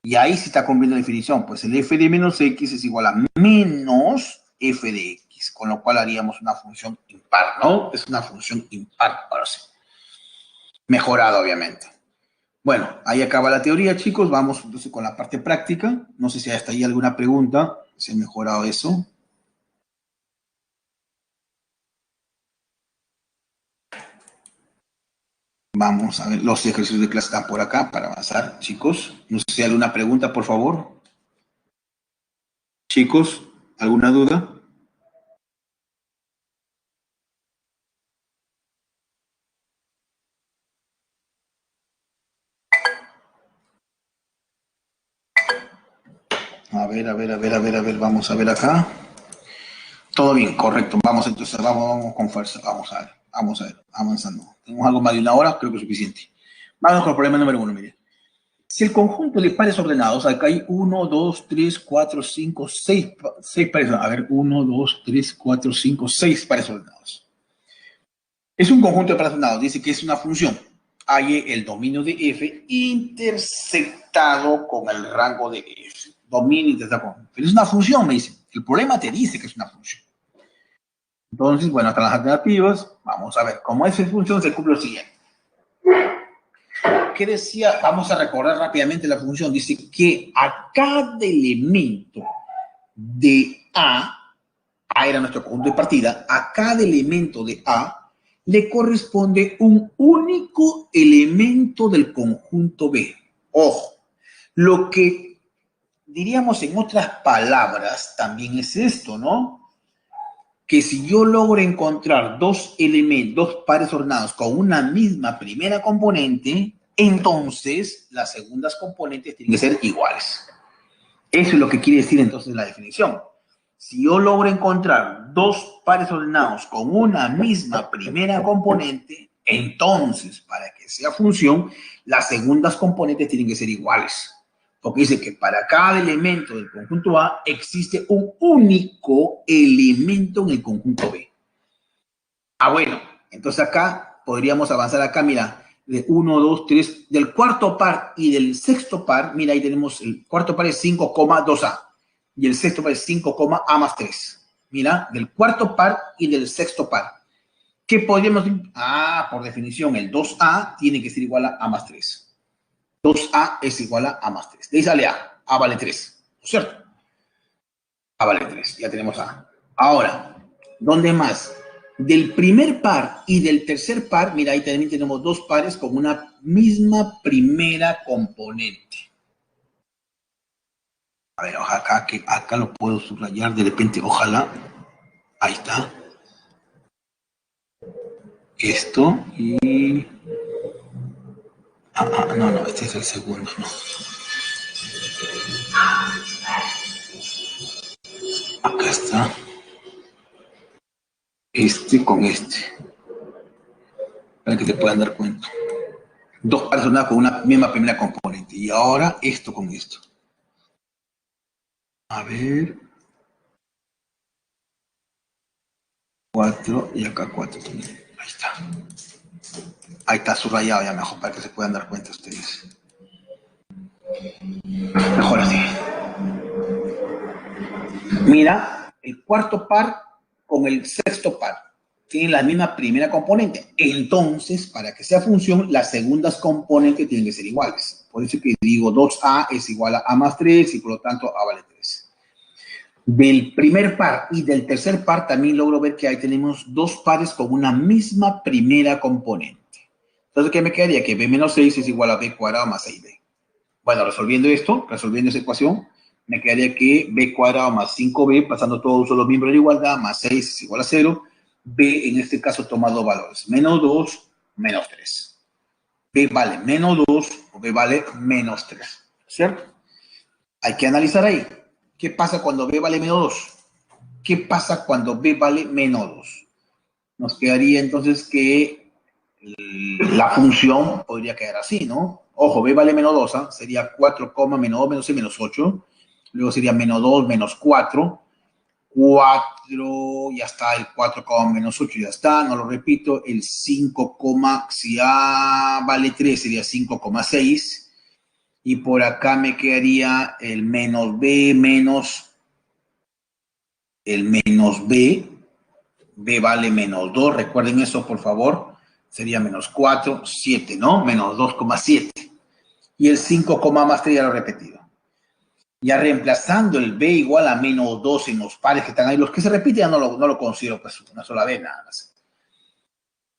Y ahí sí está cumpliendo la definición, pues el f de menos x es igual a menos f de x, con lo cual haríamos una función impar, ¿no? Es una función impar, ahora sí. Mejorada, obviamente. Bueno, ahí acaba la teoría, chicos. Vamos entonces con la parte práctica. No sé si hasta ahí alguna pregunta, si ha mejorado eso. Vamos a ver, los ejercicios de clase están por acá para avanzar, chicos. No sé si hay alguna pregunta, por favor. Chicos, ¿alguna duda? A ver, vamos a ver acá. Todo bien, correcto. Vamos entonces, vamos con fuerza. Vamos a ver, avanzando. Tenemos algo más de una hora, creo que es suficiente. Vamos con el problema número 1, mire. Si el conjunto de pares ordenados, acá hay 1, 2, 3, 4, 5, 6 pares. A ver, 1, 2, 3, 4, 5, 6 pares ordenados. Es un conjunto de pares ordenados. Dice que es una función. Hay el dominio de f intersectado con el rango de f. Dominio intersectado con. Pero es una función, me dice. El problema te dice que es una función. Entonces, bueno, hasta las alternativas, vamos a ver. Como esa función se cumple lo siguiente. ¿Qué decía? Vamos a recordar rápidamente la función. Dice que a cada elemento de A era nuestro conjunto de partida, a cada elemento de A le corresponde un único elemento del conjunto B. Ojo, lo que diríamos en otras palabras también es esto, ¿no? Que si yo logro encontrar dos elementos, dos pares ordenados con una misma primera componente, entonces las segundas componentes tienen que ser iguales. Eso es lo que quiere decir entonces la definición. Si yo logro encontrar dos pares ordenados con una misma primera componente, entonces para que sea función, las segundas componentes tienen que ser iguales. Porque dice que para cada elemento del conjunto A existe un único elemento en el conjunto B. Ah, bueno, entonces acá podríamos avanzar acá, mira, de 1, 2, 3, del cuarto par y del sexto par, mira, ahí tenemos el cuarto par es 5,2A y el sexto par es 5,A más 3. Mira, del cuarto par y del sexto par. ¿Qué podríamos decir? Ah, por definición, el 2A tiene que ser igual a A más 3. 2A es igual a A más 3. De ahí sale A. A vale 3. ¿No es cierto? A vale 3. Ya tenemos A. Ahora, ¿dónde más? Del primer par y del tercer par, mira, ahí también tenemos dos pares con una misma primera componente. A ver, acá lo puedo subrayar de repente, ojalá. Ahí está. Esto y... no, este es el segundo, no. Acá está. Este con este. Para que se puedan dar cuenta. Dos pares ordenados con una misma primera componente. Y ahora esto con esto. A ver. 4 y acá 4 también. Ahí está. Ahí está subrayado ya mejor para que se puedan dar cuenta ustedes. Mejor así. Mira, el cuarto par con el sexto par tienen la misma primera componente. Entonces, para que sea función, las segundas componentes tienen que ser iguales. Por eso que digo 2A es igual a A más 3 y por lo tanto A vale 3. Del primer par y del tercer par también logro ver que ahí tenemos dos pares con una misma primera componente. Entonces, ¿qué me quedaría? Que B menos 6 es igual a B cuadrado más 6B. Bueno, resolviendo esa ecuación, me quedaría que B cuadrado más 5B, pasando todos los miembros de la igualdad, más 6 es igual a 0. B, en este caso, toma dos valores, menos 2, menos 3. B vale menos 2 o B vale menos 3, ¿cierto? Hay que analizar ahí. ¿Qué pasa cuando B vale menos 2? ¿Qué pasa cuando B vale menos 2? Nos quedaría entonces que la función podría quedar así, ¿no? Ojo, B vale menos 2, ¿eh? Sería 4, menos 2, menos 6, menos 8. Luego sería menos 2, menos 4. 4, ya está, el 4, menos 8, ya está, no lo repito, el 5, si A vale 3 sería 5,6, y por acá me quedaría el menos B menos el menos B, B vale menos 2, recuerden eso por favor, sería menos 4, 7, ¿no? Menos 2,7, y el 5, más 3 ya lo he repetido. Ya reemplazando el B igual a menos 2 en los pares que están ahí, los que se repiten ya no lo considero pues una sola vez nada más.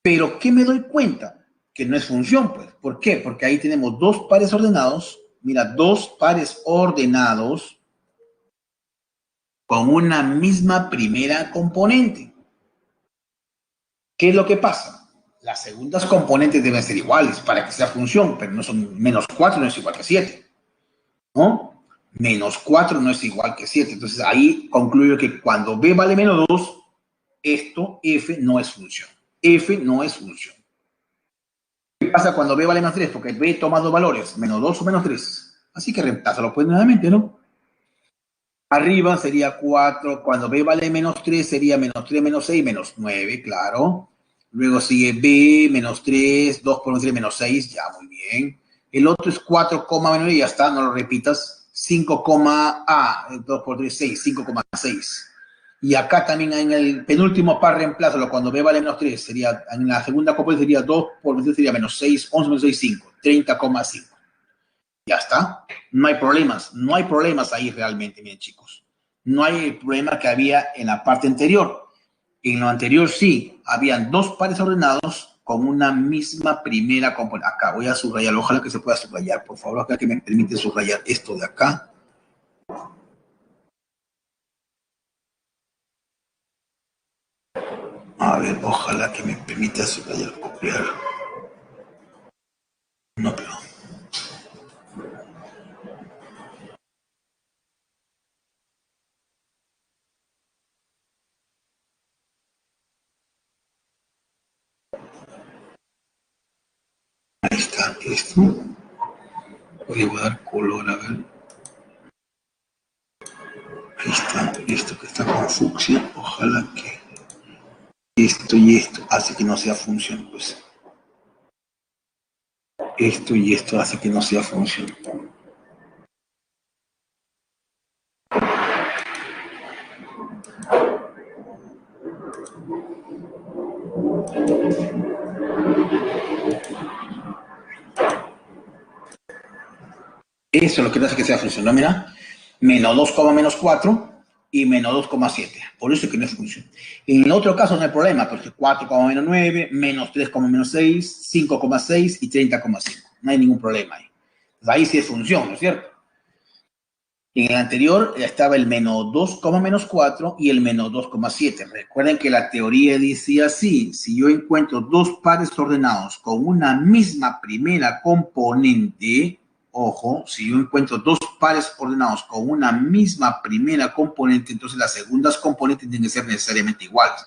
Pero ¿qué me doy cuenta? Que no es función, pues. ¿Por qué? Porque ahí tenemos dos pares ordenados, mira, dos pares ordenados con una misma primera componente. ¿Qué es lo que pasa? Las segundas componentes deben ser iguales para que sea función, pero no son menos 4 no es igual que 7, ¿no? Menos 4 no es igual que 7. Entonces ahí concluyo que cuando B vale menos 2, esto, F, no es función. F no es función. ¿Qué pasa cuando B vale menos 3? Porque B toma dos valores, menos 2 o menos 3. Así que reemplázalo pues nuevamente, ¿no? Arriba sería 4, cuando B vale menos 3 sería menos 3 menos 6 menos 9, claro. Luego sigue B, menos 3, 2 por 3 menos 6, ya, muy bien. El otro es 4, menos y ya está, no lo repitas. 5, A, 2 por 3, 6, 5,6. Y acá también en el penúltimo par reemplázalo, cuando B vale menos 3, sería, en la segunda componente sería 2 por 3 sería menos 6, 11 menos 6, 5, 30,5. Ya está, no hay problemas ahí realmente, miren chicos. No hay el problema que había en la parte anterior. En lo anterior sí, habían dos pares ordenados con una misma primera componente. Acá voy a subrayar, ojalá que se pueda subrayar, por favor, acá que me permite subrayar esto de acá. A ver, ojalá que me permita subrayar, copiar. No, pero... Ahí está, esto. Le voy a dar color, a ver. Ahí está, esto que está con fucsia, ojalá que esto y esto hace que no sea función, pues. Esto y esto hace que no sea función. Eso es lo que hace que sea función, ¿no? Mira, menos 2, menos 4 y menos 2,7. Por eso es que no es función. En el otro caso no hay problema, porque 4, menos 9, menos 3, menos 6, 5,6 y 30,5. No hay ningún problema ahí. Entonces, ahí sí es función, ¿no es cierto? En el anterior estaba el menos 2, menos 4 y el menos 2,7. Recuerden que la teoría decía así: si yo encuentro dos pares ordenados con una misma primera componente, ojo, si yo encuentro dos pares ordenados con una misma primera componente, entonces las segundas componentes tienen que ser necesariamente iguales.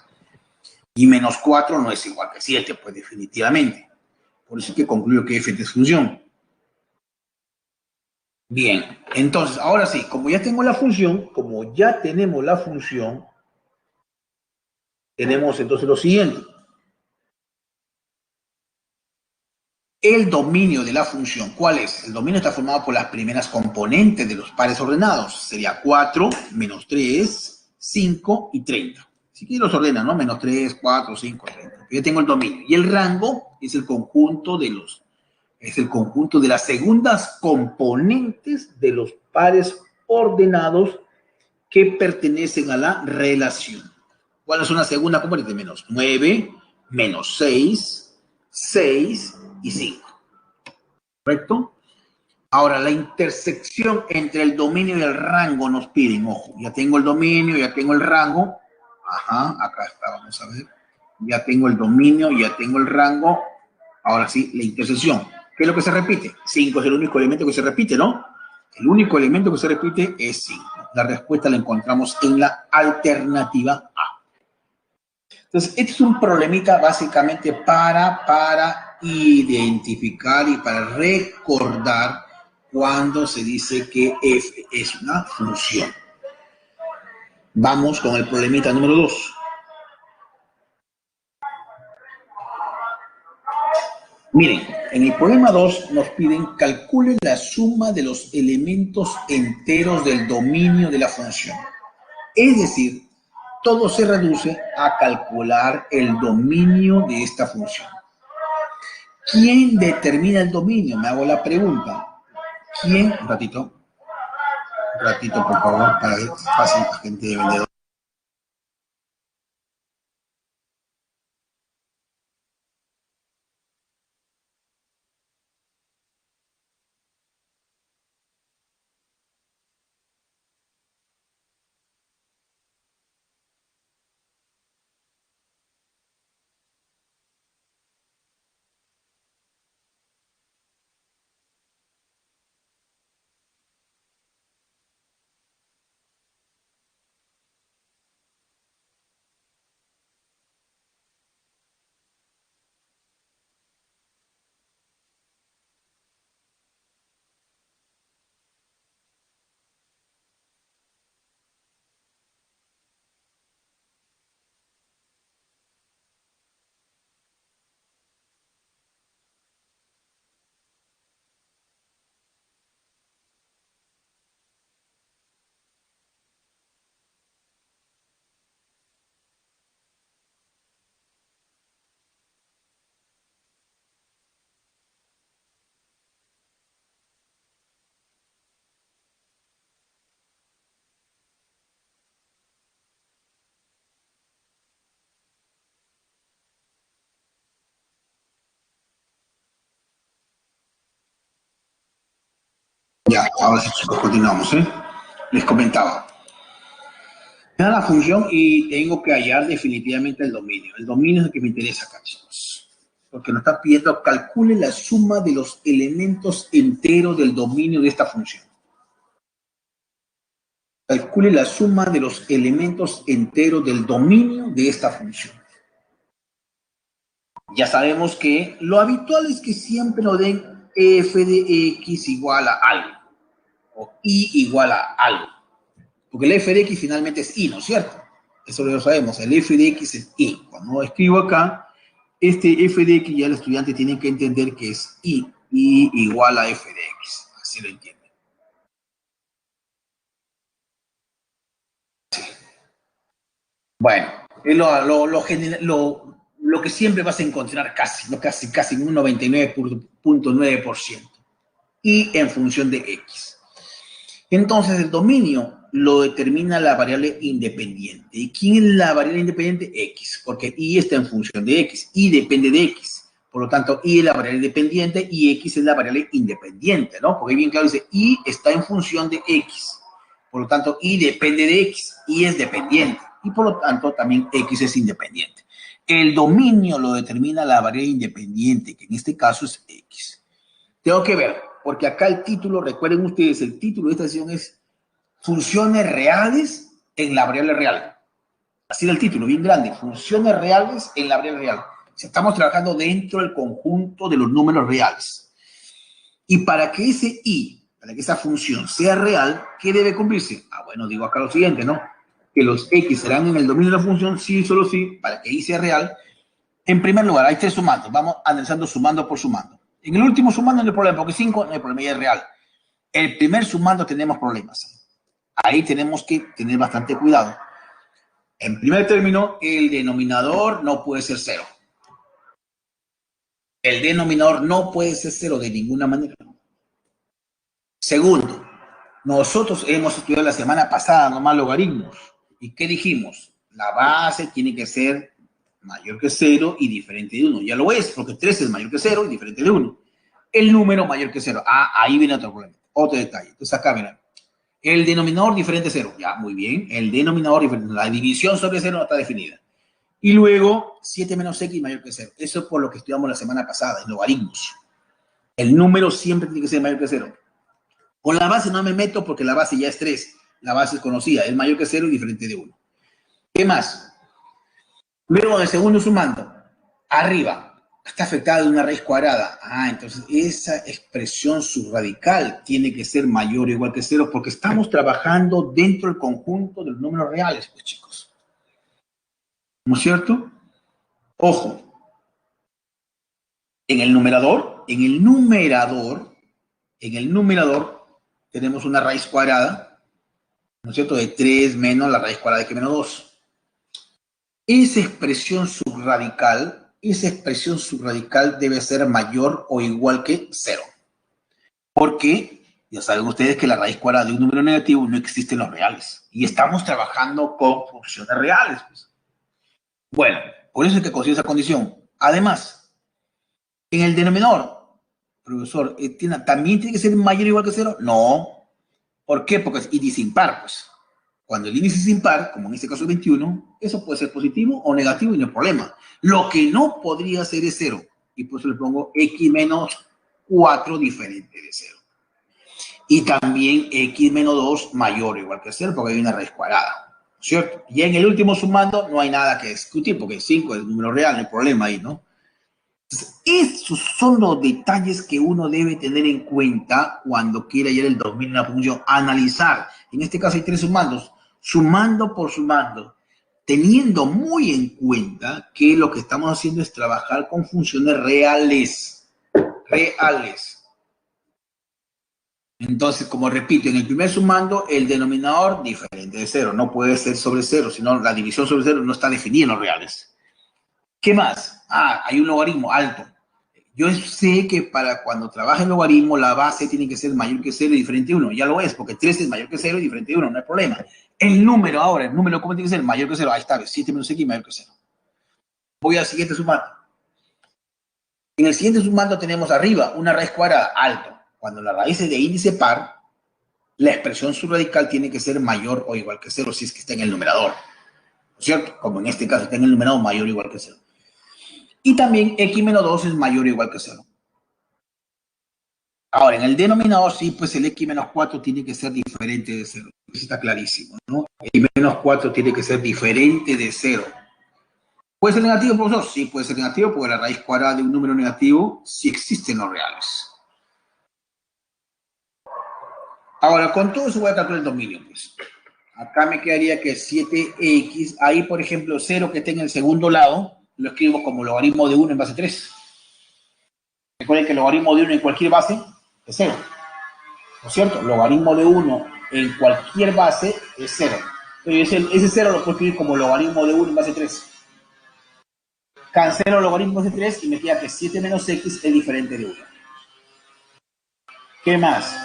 Y menos 4 no es igual que 7, pues definitivamente. Por eso es que concluyo que F es función. Bien, entonces, ahora sí, como ya tengo la función, como ya tenemos la función, tenemos entonces lo siguiente. El dominio de la función, ¿cuál es? El dominio está formado por las primeras componentes de los pares ordenados. Sería 4, menos 3, 5 y 30. Si quieres los ordena, ¿no? Menos 3, 4, 5, 30. Yo tengo el dominio. Y el rango es el conjunto de las segundas componentes de los pares ordenados que pertenecen a la relación. ¿Cuál es una segunda componente? Menos 9, menos 6, 6 y 5. ¿Correcto? Ahora, la intersección entre el dominio y el rango nos piden, ojo, ya tengo el dominio, ya tengo el rango. Ajá, acá está, vamos a ver. Ya tengo el dominio, ya tengo el rango. Ahora sí, la intersección. ¿Qué es lo que se repite? 5 es el único elemento que se repite, ¿no? El único elemento que se repite es 5. La respuesta la encontramos en la alternativa A. Entonces, este es un problemita básicamente para identificar y para recordar cuando se dice que f es una función. Vamos con el problemita número 2. Miren, en el problema 2 nos piden calcule la suma de los elementos enteros del dominio de la función. Es decir, todo se reduce a calcular el dominio de esta función. ¿Quién determina el dominio? Me hago la pregunta. ¿Quién? Un ratito, por favor, para que pase la gente de vendedor. Ya, ahora sí, chicos, continuamos, ¿eh? Les comentaba. Me da la función y tengo que hallar definitivamente el dominio. El dominio es el que me interesa acá, chicos. Porque nos está pidiendo calcule la suma de los elementos enteros del dominio de esta función. Calcule la suma de los elementos enteros del dominio de esta función. Ya sabemos que lo habitual es que siempre nos den f de x igual a algo. O y igual a algo. Porque el f de x finalmente es y, ¿no es cierto? Eso lo sabemos, el f de x es y. Cuando escribo acá, este f de x ya el estudiante tiene que entender que es y igual a f de x. Así lo entiende. Sí. Bueno, es lo que siempre vas a encontrar casi en un 99.9%. Y en función de x. Entonces, el dominio lo determina la variable independiente. ¿Y quién es la variable independiente? X, porque y está en función de x, y depende de x. Por lo tanto, y es la variable independiente y x es la variable independiente, ¿no? Porque bien claro dice, y está en función de x. Por lo tanto, y depende de x, y es dependiente. Y por lo tanto, también x es independiente. El dominio lo determina la variable independiente, que en este caso es x. Tengo que ver, porque acá el título, recuerden ustedes, el título de esta sesión es funciones reales en la variable real. Así era el título, bien grande, funciones reales en la variable real. Estamos trabajando dentro del conjunto de los números reales. Y para que ese y, para que esa función sea real, ¿qué debe cumplirse? Ah, bueno, digo acá lo siguiente, ¿no? Que los x serán en el dominio de la función, sí y solo sí, para que y sea real. En primer lugar, hay 3 sumandos. Vamos analizando sumando por sumando. En el último sumando no hay problema, porque 5 no hay problema, ya es real. El primer sumando tenemos problemas. Ahí tenemos que tener bastante cuidado. En primer término, el denominador no puede ser 0. El denominador no puede ser 0 de ninguna manera. Segundo, nosotros hemos estudiado la semana pasada nomás logaritmos. ¿Y qué dijimos? La base tiene que ser mayor que 0 y diferente de 1. Ya lo es, porque 3 es mayor que 0 y diferente de 1. El número mayor que 0. Ah, ahí viene otro problema, otro detalle. Entonces acá, mira, el denominador diferente de 0. Ya, muy bien. El denominador diferente. La división sobre 0 no está definida. Y luego, 7 menos x mayor que 0. Eso es por lo que estudiamos la semana pasada, en logaritmos. El número siempre tiene que ser mayor que 0. Con la base no me meto porque la base ya es 3. La base es conocida. Es mayor que 0 y diferente de 1. ¿Qué más? Luego, en el segundo sumando. Arriba. está afectada de una raíz cuadrada. Ah, entonces esa expresión subradical tiene que ser mayor o igual que cero porque estamos trabajando dentro del conjunto de los números reales, pues chicos. ¿No es cierto? Ojo, en el numerador tenemos una raíz cuadrada, ¿no es cierto?, de 3 menos la raíz cuadrada de x menos 2. Esa expresión subradical debe ser mayor o igual que 0. Porque ya saben ustedes que la raíz cuadrada de un número negativo no existe en los reales. Y estamos trabajando con funciones reales. Pues. Bueno, por eso es que consigo esa condición. Además, en el denominador, profesor, ¿también tiene que ser mayor o igual que 0? No. ¿Por qué? Porque es índice impar, pues. Cuando el índice es impar, como en este caso 21, eso puede ser positivo o negativo y no hay problema. Lo que no podría ser es 0. Y por eso le pongo x menos 4 diferente de 0. Y también x menos 2 mayor o igual que 0 porque hay una raíz cuadrada. ¿Cierto? Y en el último sumando no hay nada que discutir porque 5 es un número real, no hay problema ahí, ¿no? Entonces, esos son los detalles que uno debe tener en cuenta cuando quiere hallar el dominio de una función. Analizar. En este caso hay 3 sumandos. Sumando por sumando. Teniendo muy en cuenta que lo que estamos haciendo es trabajar con funciones reales. Reales. Entonces, como repito, en el primer sumando, el denominador diferente de 0. No puede ser sobre 0, sino la división sobre 0 no está definida en los reales. ¿Qué más? Ah, hay un logaritmo alto. Yo sé que para cuando trabaje el logaritmo, la base tiene que ser mayor que 0 y diferente de 1. Ya lo es, porque 3 es mayor que 0 y diferente de 1, no hay problema. El número ahora, ¿cómo tiene que ser? Mayor que 0. Ahí está, 7 menos x mayor que 0. Voy al siguiente sumando. En el siguiente sumando tenemos arriba una raíz cuadrada alto. Cuando la raíz es de índice par, la expresión subradical tiene que ser mayor o igual que 0 si es que está en el numerador. ¿No es cierto? Como en este caso está en el numerador mayor o igual que 0. Y también x menos 2 es mayor o igual que 0. Ahora, en el denominador, sí, pues el x menos 4 tiene que ser diferente de 0. Eso está clarísimo, ¿no? X menos 4 tiene que ser diferente de 0. ¿Puede ser negativo, profesor? Sí, puede ser negativo, porque la raíz cuadrada de un número negativo sí existe en los reales. Ahora, con todo eso voy a calcular el dominio, pues. Acá me quedaría que 7x, ahí, por ejemplo, 0 que esté en el segundo lado, lo escribo como logaritmo de 1 en base 3. Recuerden que el logaritmo de 1 en cualquier base es 0. ¿No es cierto? Logaritmo de 1 en cualquier base es 0. Entonces, ese 0 lo puedo escribir como logaritmo de 1 en base 3. Cancelo logaritmo de 3 y me queda que 7 menos x es diferente de 1. ¿Qué más?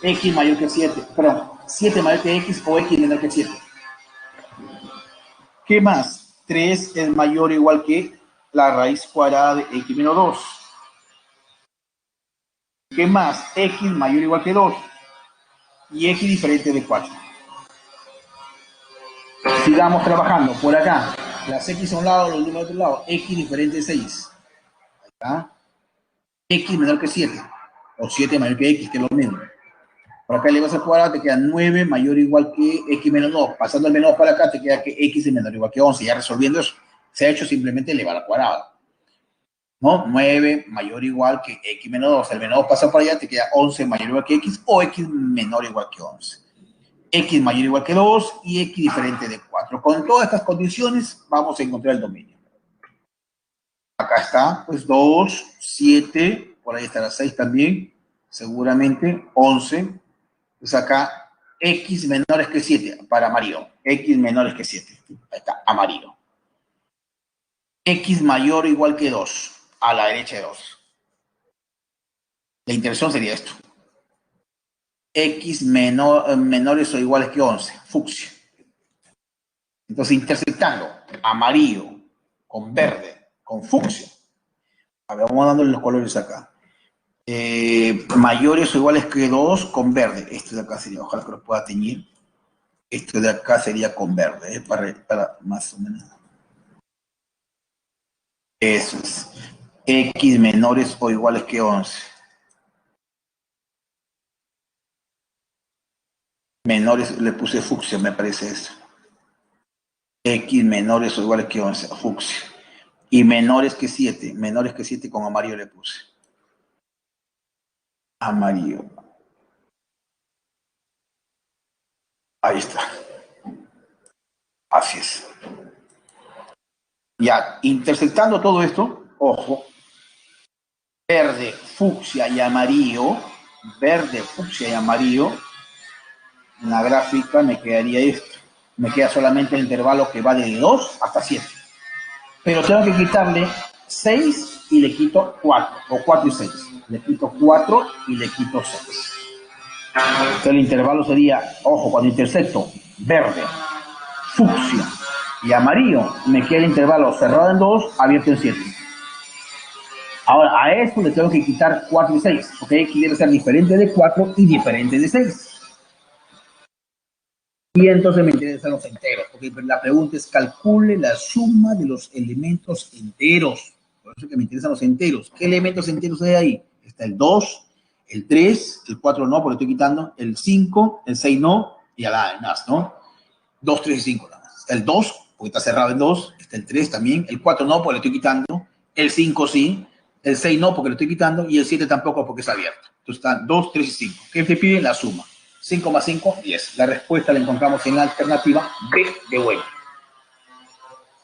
X mayor que 7. Perdón, 7 mayor que x o x menor que 7. ¿Qué más? 3 es mayor o igual que la raíz cuadrada de x menos 2. ¿Qué más? X mayor o igual que 2. Y x diferente de 4. Sigamos trabajando por acá. Las x a un lado, los números a otro lado. X diferente de 6. Ahí está. X menor que 7. O 7 mayor que x, que es lo mismo. Por acá elevas al cuadrado, te queda 9 mayor o igual que x menos 2. Pasando el menos 2 para acá, te queda que x es menor o igual que 11. Ya resolviendo eso, se ha hecho simplemente elevar al cuadrado. ¿No? 9 mayor o igual que x menos 2. El menos 2 pasa por allá, te queda 11 mayor o igual que x o x menor o igual que 11. X mayor o igual que 2 y x diferente de 4. Con todas estas condiciones vamos a encontrar el dominio. Acá está, pues 2, 7, por ahí estará 6 también, seguramente 11. Pues acá x menores que 7 para amarillo. X menores que 7. Ahí está, amarillo. X mayor o igual que 2, a la derecha de 2. La interacción sería esto. X menores o iguales que 11, fucsia. Entonces, intersectando amarillo con verde, con fucsia. A ver, vamos dándole los colores acá. Mayores o iguales que 2 con verde. Esto de acá sería, ojalá que lo pueda teñir. Esto de acá sería con verde, para más o menos. Eso es. X menores o iguales que 11. Menores, le puse fucsia, me parece eso. X menores o iguales que 11, fucsia. Y menores que 7. Menores que 7 con amarillo le puse. Amarillo. Ahí está. Así es. Ya, intersectando todo esto, ojo, verde, fucsia y amarillo, verde, fucsia y amarillo, en la gráfica me quedaría esto. Me queda solamente el intervalo que va de 2 hasta 7. Pero tengo que quitarle 6 y le quito 4, o 4 y 6. Le quito 4 y le quito 6. Entonces el intervalo sería, ojo, cuando intersecto verde, fucsia y amarillo, me queda el intervalo cerrado en 2, abierto en 7. Ahora, a esto le tengo que quitar 4 y 6, porque aquí debe ser diferente de 4 y diferente de 6. Y entonces me interesan los enteros, porque la pregunta es calcule la suma de los elementos enteros. Por eso que me interesan los enteros. ¿Qué elementos enteros hay ahí? Está el 2, el 3, el 4 no, porque estoy quitando, el 5, el 6 no, y a la más, ¿no? 2, 3 y 5 nada más. Está el 2, porque está cerrado en 2, está el 3 también, el 4 no, porque le estoy quitando, el 5 sí, el 6 no, porque le estoy quitando, y el 7 tampoco, porque es abierto. Entonces están 2, 3 y 5. ¿Qué te pide? La suma. 5 más 5, 10. La respuesta la encontramos en la alternativa B de bueno.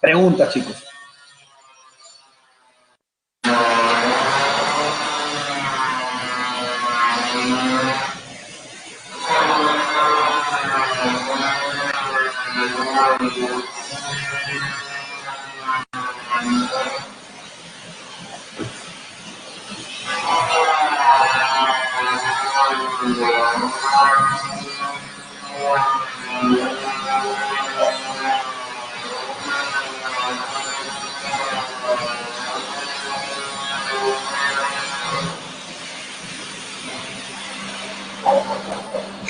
Preguntas, chicos.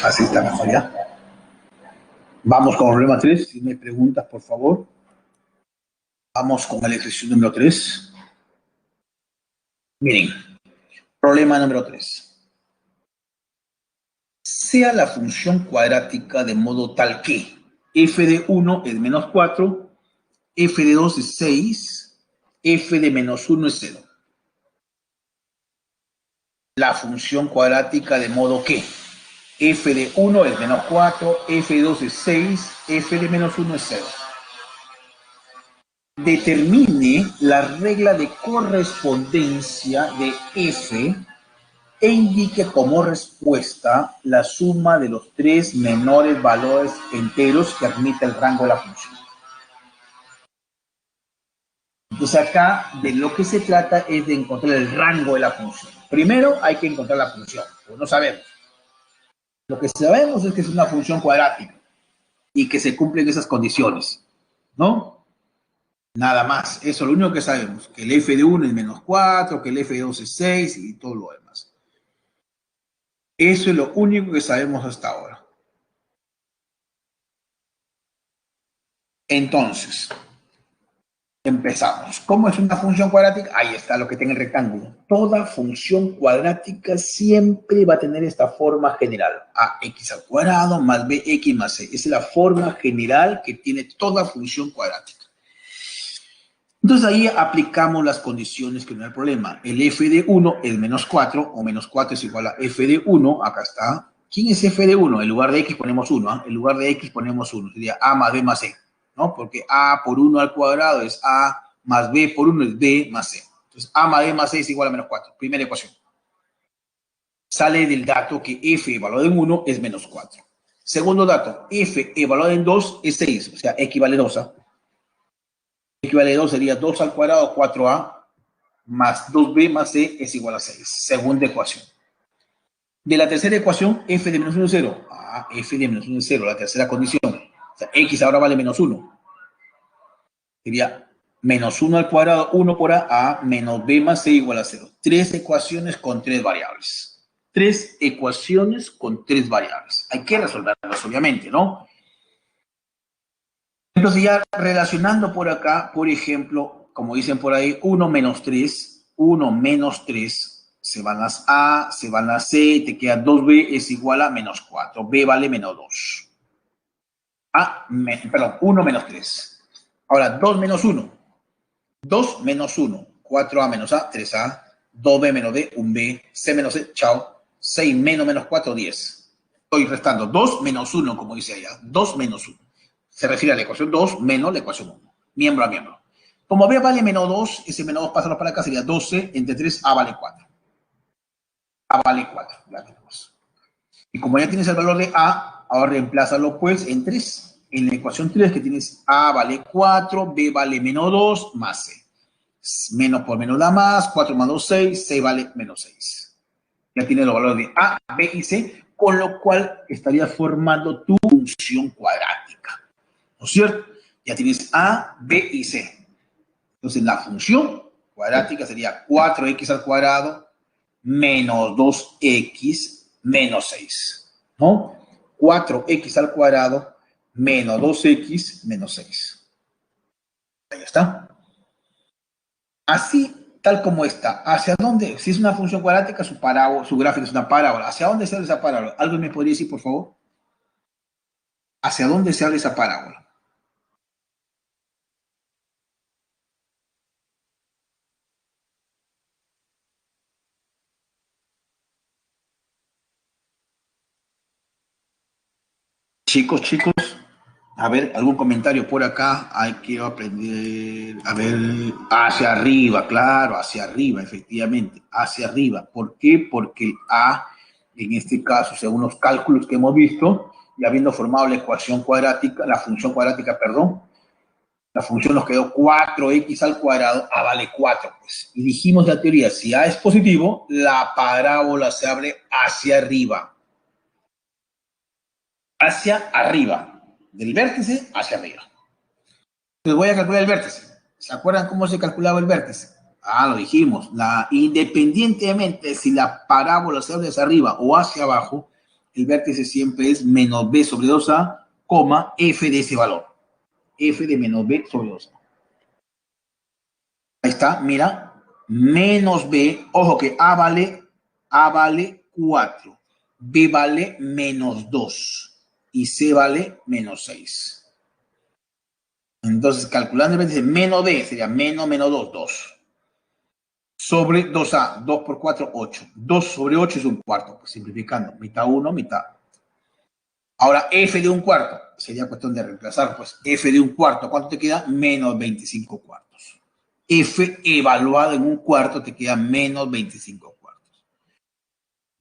Así está mejor ya. Vamos con el problema 3. Si me preguntas, por favor. Vamos con el ejercicio número 3. Miren, problema número 3. Sea la función cuadrática de modo tal que f de 1 es menos 4, f de 2 es 6, f de menos 1 es 0. La función cuadrática de modo que f de 1 es menos 4, f de 2 es 6, f de menos 1 es 0. Determine la regla de correspondencia de f e indique como respuesta la suma de los tres menores valores enteros que admite el rango de la función. Entonces acá de lo que se trata es de encontrar el rango de la función. Primero hay que encontrar la función, pero no sabemos. Lo que sabemos es que es una función cuadrática y que se cumplen esas condiciones, ¿no? Nada más, eso es lo único que sabemos, que el f de 1 es menos 4, que el f de 2 es 6 y todo lo demás. Eso es lo único que sabemos hasta ahora. Entonces, empezamos. ¿Cómo es una función cuadrática? Ahí está lo que tiene el rectángulo. Toda función cuadrática siempre va a tener esta forma general. Ax al cuadrado más bx más c. Esa es la forma general que tiene toda función cuadrática. Entonces ahí aplicamos las condiciones que no hay problema. El f de 1 es menos 4, o menos 4 es igual a f de 1. Acá está. ¿Quién es f de 1? En lugar de x ponemos 1. En lugar de x ponemos 1. Sería a más b más c, ¿no? Porque a por 1 al cuadrado es a, más b por 1 es b más c. Entonces a más b más c es igual a menos 4. Primera ecuación. Sale del dato que f evaluado en 1 es menos 4. Segundo dato, f evaluado en 2 es 6. O sea, x vale 2. X vale 2 sería 2 al cuadrado, 4a, más 2b más c es igual a 6. Segunda ecuación. De la tercera ecuación, f de menos 1 es 0. F de menos 1 es 0, la tercera condición. O sea, x ahora vale menos 1. Sería menos 1 al cuadrado, 1 por a, menos b más c igual a 0. Tres ecuaciones con tres variables. Tres ecuaciones con tres variables. Hay que resolverlas, obviamente, ¿no? Entonces ya relacionando por acá, por ejemplo, como dicen por ahí, 1 menos 3, 1 menos 3, se van las A, se van las C, te queda 2B es igual a menos 4, B vale menos 2. Perdón, 1 menos 3. Ahora, 2 menos 1. 2 menos 1, 4a menos a, 3a, 2b menos b, 1b, c menos c, chao, 6 menos 4, 10. Estoy restando 2 menos 1, como dice ella, 2 menos 1. Se refiere a la ecuación 2 menos la ecuación 1, miembro a miembro. Como b vale menos 2, ese menos 2 pásalo para acá, sería 12 entre 3, a vale 4. A vale 4, ya tenemos. Y como ya tienes el valor de a, ahora reemplázalo pues en 3. En la ecuación 3 que tienes a vale 4, b vale menos 2, más c. Menos por menos da más, 4 más 2, 6, c vale menos 6. Ya tienes los valores de a, b y c, con lo cual estarías formando tu función cuadrática. ¿No es cierto? Ya tienes a, b y c. Entonces la función cuadrática sería 4x al cuadrado menos 2x menos 6. ¿No? 4x al cuadrado menos 2x menos 6. Ahí está. Así, tal como está. ¿Hacia dónde? Si es una función cuadrática, su gráfico es una parábola. ¿Hacia dónde se abre esa parábola? ¿Alguien me podría decir, por favor? ¿Hacia dónde se abre esa parábola? Chicos, a ver, algún comentario por acá. Hay que aprender, a ver, hacia arriba, claro, hacia arriba, efectivamente, hacia arriba. ¿Por qué? Porque el A, en este caso, según los cálculos que hemos visto, y habiendo formado la ecuación cuadrática, la función cuadrática, perdón, la función nos quedó 4x al cuadrado, A vale 4, pues. Y dijimos la teoría, si A es positivo, la parábola se abre hacia arriba. Hacia arriba. Del vértice hacia arriba. Entonces voy a calcular el vértice. ¿Se acuerdan cómo se calculaba el vértice? Ah, lo dijimos. Independientemente si la parábola se abre hacia arriba o hacia abajo, el vértice siempre es menos b sobre 2a, coma, f de ese valor. F de menos b sobre 2a. Ahí está, mira. Menos b. Ojo que A vale 4. B vale menos 2. Y C vale menos 6. Entonces, calculando el vértice menos b sería menos 2, 2. Sobre 2a, 2 por 4, 8. 2 sobre 8 es un cuarto, pues simplificando. Mitad 1, mitad. Ahora, f de un cuarto. Sería cuestión de reemplazar, pues. F de un cuarto, ¿cuánto te queda? Menos 25 cuartos. F evaluado en un cuarto te queda menos 25 cuartos.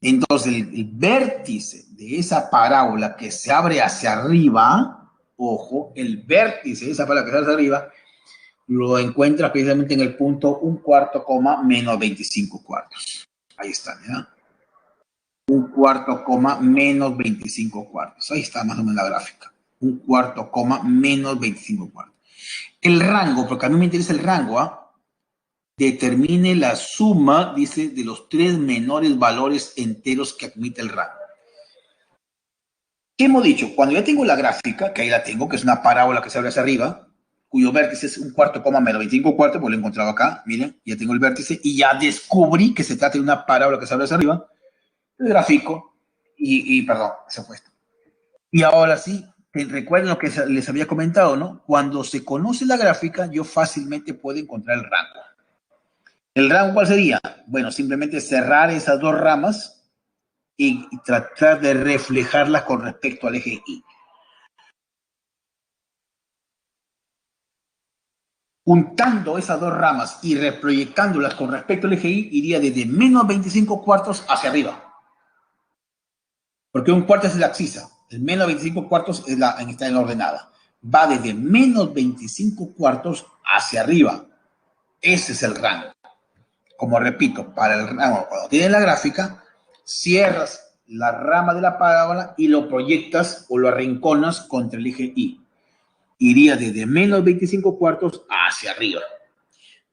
Entonces, el vértice de esa parábola que se abre hacia arriba, ojo, el vértice de esa parábola que se abre hacia arriba, lo encuentras precisamente en el punto 1/4, menos 25 cuartos. Ahí está, ¿ya? 1/4, menos 25 cuartos. Ahí está más o menos la gráfica. 1/4, menos 25 cuartos. El rango, porque a mí me interesa el rango, ¿ah? Determine la suma, dice, de los tres menores valores enteros que admite el rango. ¿Qué hemos dicho? Cuando ya tengo la gráfica, que ahí la tengo, que es una parábola que se abre hacia arriba, cuyo vértice es 1/4, menos 25 cuartos, pues lo he encontrado acá, miren, ya tengo el vértice, y ya descubrí que se trata de una parábola que se abre hacia arriba, el gráfico, perdón, se fue esto. Y ahora sí, recuerden lo que les había comentado, ¿no? Cuando se conoce la gráfica, yo fácilmente puedo encontrar el rango. ¿El rango cuál sería? Bueno, simplemente cerrar esas dos ramas y tratar de reflejarlas con respecto al eje Y. Juntando esas dos ramas y reproyectándolas con respecto al eje Y, iría desde menos 25 cuartos hacia arriba. Porque un cuarto es la abscisa. El menos 25 cuartos está en la ordenada. Va desde menos 25 cuartos hacia arriba. Ese es el rango. Como repito, para el rango, cuando tienes la gráfica, cierras la rama de la parábola y lo proyectas o lo arrinconas contra el eje Y. Iría desde menos 25 cuartos hacia arriba.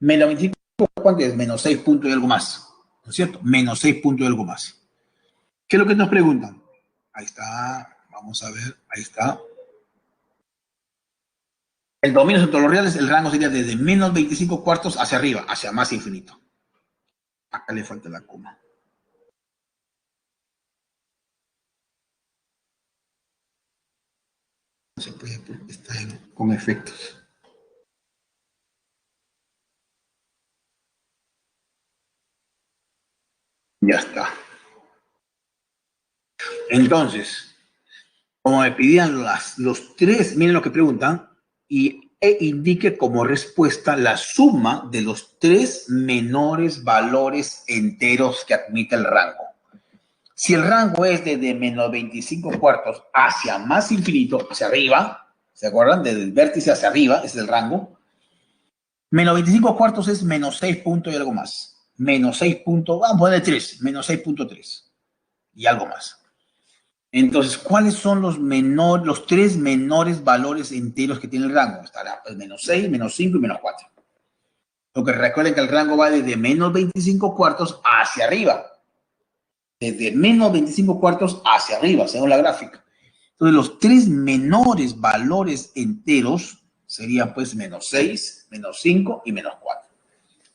Menos 25, ¿cuánto es? Menos 6 puntos y algo más. ¿No es cierto? Menos 6 puntos y algo más. ¿Qué es lo que nos preguntan? Ahí está. Vamos a ver. Ahí está. El dominio sobre los reales, el rango sería desde menos 25 cuartos hacia arriba, hacia más infinito. Acá le falta la coma. No se puede porque está con efectos. Ya está. Entonces, como me pedían los tres, miren lo que preguntan, e indique como respuesta la suma de los tres menores valores enteros que admite el rango. Si el rango es desde menos 25 cuartos hacia más infinito, hacia arriba, ¿se acuerdan? Desde el vértice hacia arriba, ese es el rango. Menos 25 cuartos es menos 6 puntos y algo más. Menos 6 puntos, vamos a poner 3, menos 6.3 y algo más. Entonces, ¿cuáles son los tres menores valores enteros que tiene el rango? Estará pues, menos 6, menos 5 y menos 4. Porque recuerden que el rango va desde menos 25 cuartos hacia arriba. Desde menos 25 cuartos hacia arriba, según la gráfica. Entonces, los tres menores valores enteros serían pues menos 6, menos 5 y menos 4.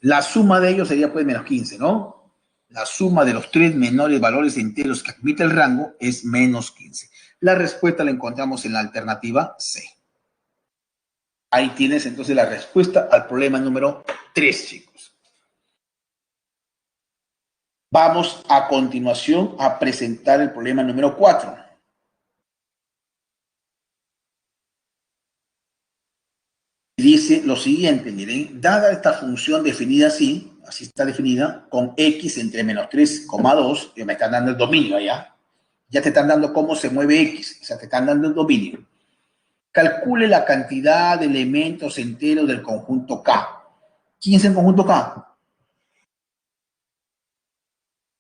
La suma de ellos sería pues menos 15, ¿no? La suma de los tres menores valores enteros que admite el rango es menos 15. La respuesta la encontramos en la alternativa C. Ahí tienes entonces la respuesta al problema número 3, chicos. Vamos a continuación a presentar el problema número 4. Dice lo siguiente, miren, dada esta función definida así está definida, con x entre menos 3,2, que me están dando el dominio allá, ya te están dando cómo se mueve x, o sea, te están dando el dominio. Calcule la cantidad de elementos enteros del conjunto K. ¿Quién es el conjunto K?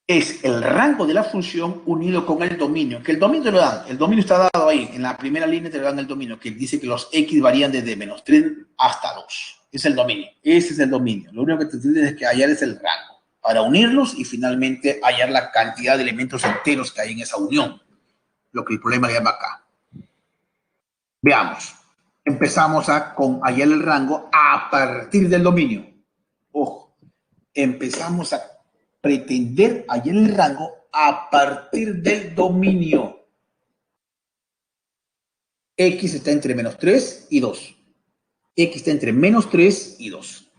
Es el rango de la función unido con el dominio, que el dominio te lo dan, el dominio está dado ahí, en la primera línea te lo dan el dominio, que dice que los x varían desde menos 3 hasta 2. Es el dominio, ese es el dominio. Lo único que te tienes que hallar es el rango, para unirlos y finalmente hallar la cantidad de elementos enteros que hay en esa unión, lo que el problema le llama acá. Veamos, empezamos con hallar el rango a partir del dominio. Ojo, empezamos a pretender hallar el rango a partir del dominio. X está entre menos 3 y 2. X está entre menos 3 y 2.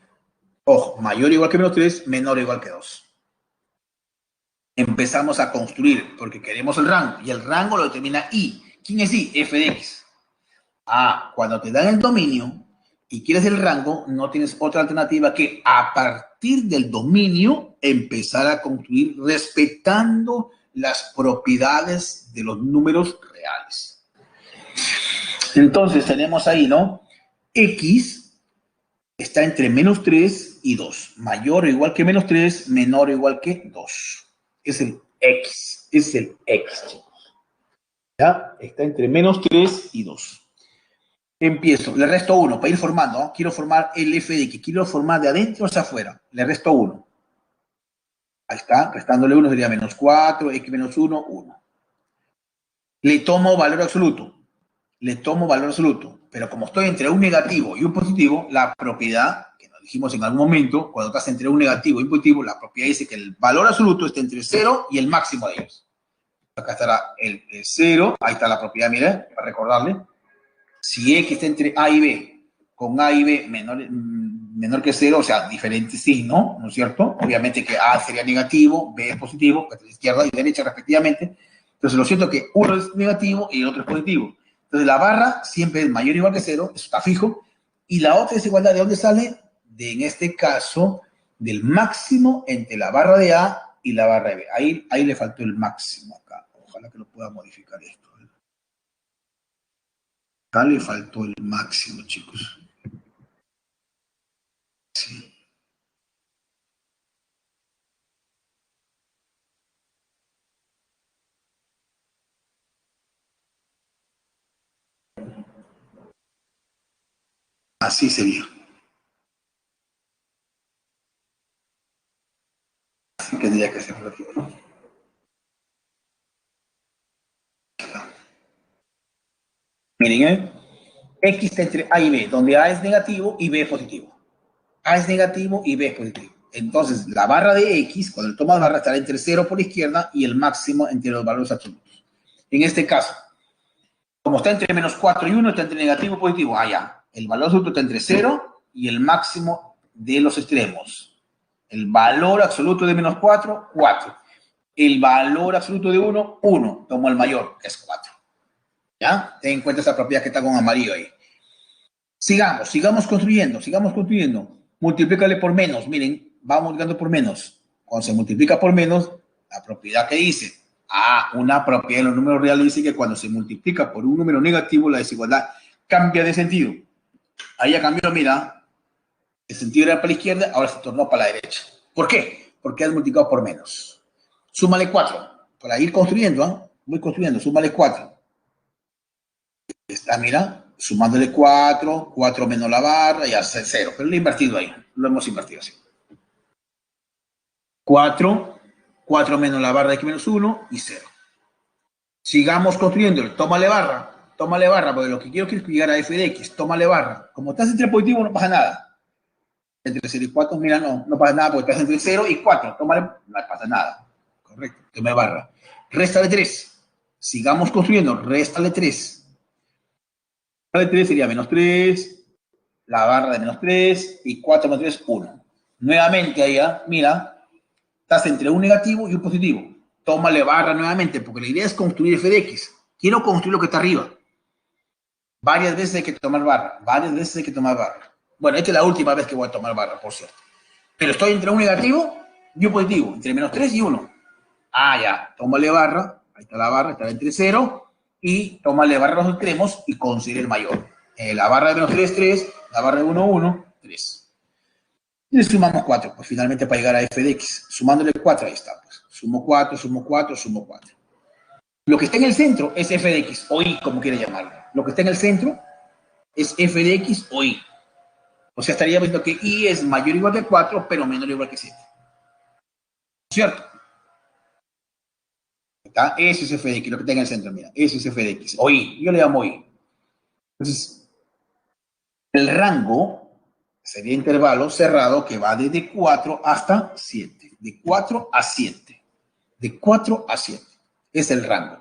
Ojo, mayor o igual que menos 3, menor o igual que 2. Empezamos a construir, porque queremos el rango, y el rango lo determina I. ¿Quién es I? F de X. Cuando te dan el dominio y quieres el rango, no tienes otra alternativa que a partir del dominio empezar a construir respetando las propiedades de los números reales. Entonces tenemos ahí, ¿no? X está entre menos 3 y 2. Mayor o igual que menos 3, menor o igual que 2. Es el X. Es el X, chicos. ¿Ya? Está entre menos 3 y 2. Empiezo, le resto 1 para ir formando, ¿no? Quiero formar el f de x, quiero formar de adentro hacia afuera, le resto 1. Ahí está, restándole 1 sería menos 4, x menos 1, 1. Le tomo valor absoluto, pero como estoy entre un negativo y un positivo, la propiedad, que nos dijimos en algún momento, cuando estás entre un negativo y un positivo, la propiedad dice que el valor absoluto está entre 0 y el máximo de ellos. Acá estará el 0, ahí está la propiedad, miren, para recordarle. Si x está entre a y b, con a y b menor que 0, o sea, diferente signo, ¿no es cierto? Obviamente que a sería negativo, b es positivo, izquierda y derecha respectivamente. Entonces, lo cierto es que uno es negativo y el otro es positivo. Entonces, la barra siempre es mayor o igual que 0, eso está fijo. Y la otra desigualdad, ¿de dónde sale? En este caso, del máximo entre la barra de a y la barra de b. Ahí le faltó el máximo acá. Ojalá que lo pueda modificar esto. Acá le faltó el máximo, chicos. Sí. Así sería. Así tendría que ser. Miren, X está entre A y B, donde A es negativo y B es positivo. A es negativo y B es positivo. Entonces, la barra de X, cuando le tomas barra, estará entre 0 por la izquierda y el máximo entre los valores absolutos. En este caso, como está entre menos 4 y 1, está entre negativo y positivo. Ya. El valor absoluto está entre 0 y el máximo de los extremos. El valor absoluto de menos 4, 4. El valor absoluto de 1, 1. Tomo el mayor, que es 4. ¿Ya? Ten en cuenta esa propiedad que está con amarillo ahí. Sigamos construyendo. Multiplícale por menos. Miren, vamos multiplicando por menos. Cuando se multiplica por menos, la propiedad que dice, una propiedad de los números reales dice que cuando se multiplica por un número negativo, la desigualdad cambia de sentido. Ahí ya cambió, mira, el sentido era para la izquierda, ahora se tornó para la derecha. ¿Por qué? Porque has multiplicado por menos. Súmale 4. Para ir construyendo, voy construyendo, súmale 4. Está, mira, sumándole 4, 4 menos la barra, ya hace 0. Pero lo he invertido ahí, lo hemos invertido así. 4, 4 menos la barra de x menos 1 y 0. Sigamos construyendo. Tómale barra, porque lo que quiero es llegar a f de x. Tómale barra. Como estás entre positivo, no pasa nada. Entre 0 y 4, mira, no pasa nada porque estás entre 0 y 4. Tómale, no pasa nada. Correcto, tómale barra. Réstale 3. Sigamos construyendo. Réstale 3. De 3 sería menos 3, la barra de menos 3, y 4 menos 3, 1. Nuevamente allá, mira, estás entre un negativo y un positivo. Tómale barra nuevamente, porque la idea es construir f de x. Quiero construir lo que está arriba. Varias veces hay que tomar barra, Bueno, esta es la última vez que voy a tomar barra, por cierto. Pero estoy entre un negativo y un positivo, entre menos 3 y 1. Ya, tómale barra, ahí está la barra, está entre 0, y tómale barra a los extremos y considera el mayor. La barra de menos 3, 3, la barra de 1, 1, 3. Y le sumamos 4, pues finalmente para llegar a f de x. Sumándole 4, ahí está, pues. Sumo 4, sumo 4, sumo 4. Lo que está en el centro es f de x, o y, como quiera llamarlo. Lo que está en el centro es f de x o y. O sea, estaríamos viendo que y es mayor o igual que 4, pero menor o igual que 7. ¿Cierto? ¿Está? Ese es f de x, lo que está en el centro, mira. Ese es f de x, o y. Yo le llamo y. Entonces, el rango sería intervalo cerrado que va desde 4 hasta 7. De 4 a 7. De 4 a 7. Es el rango.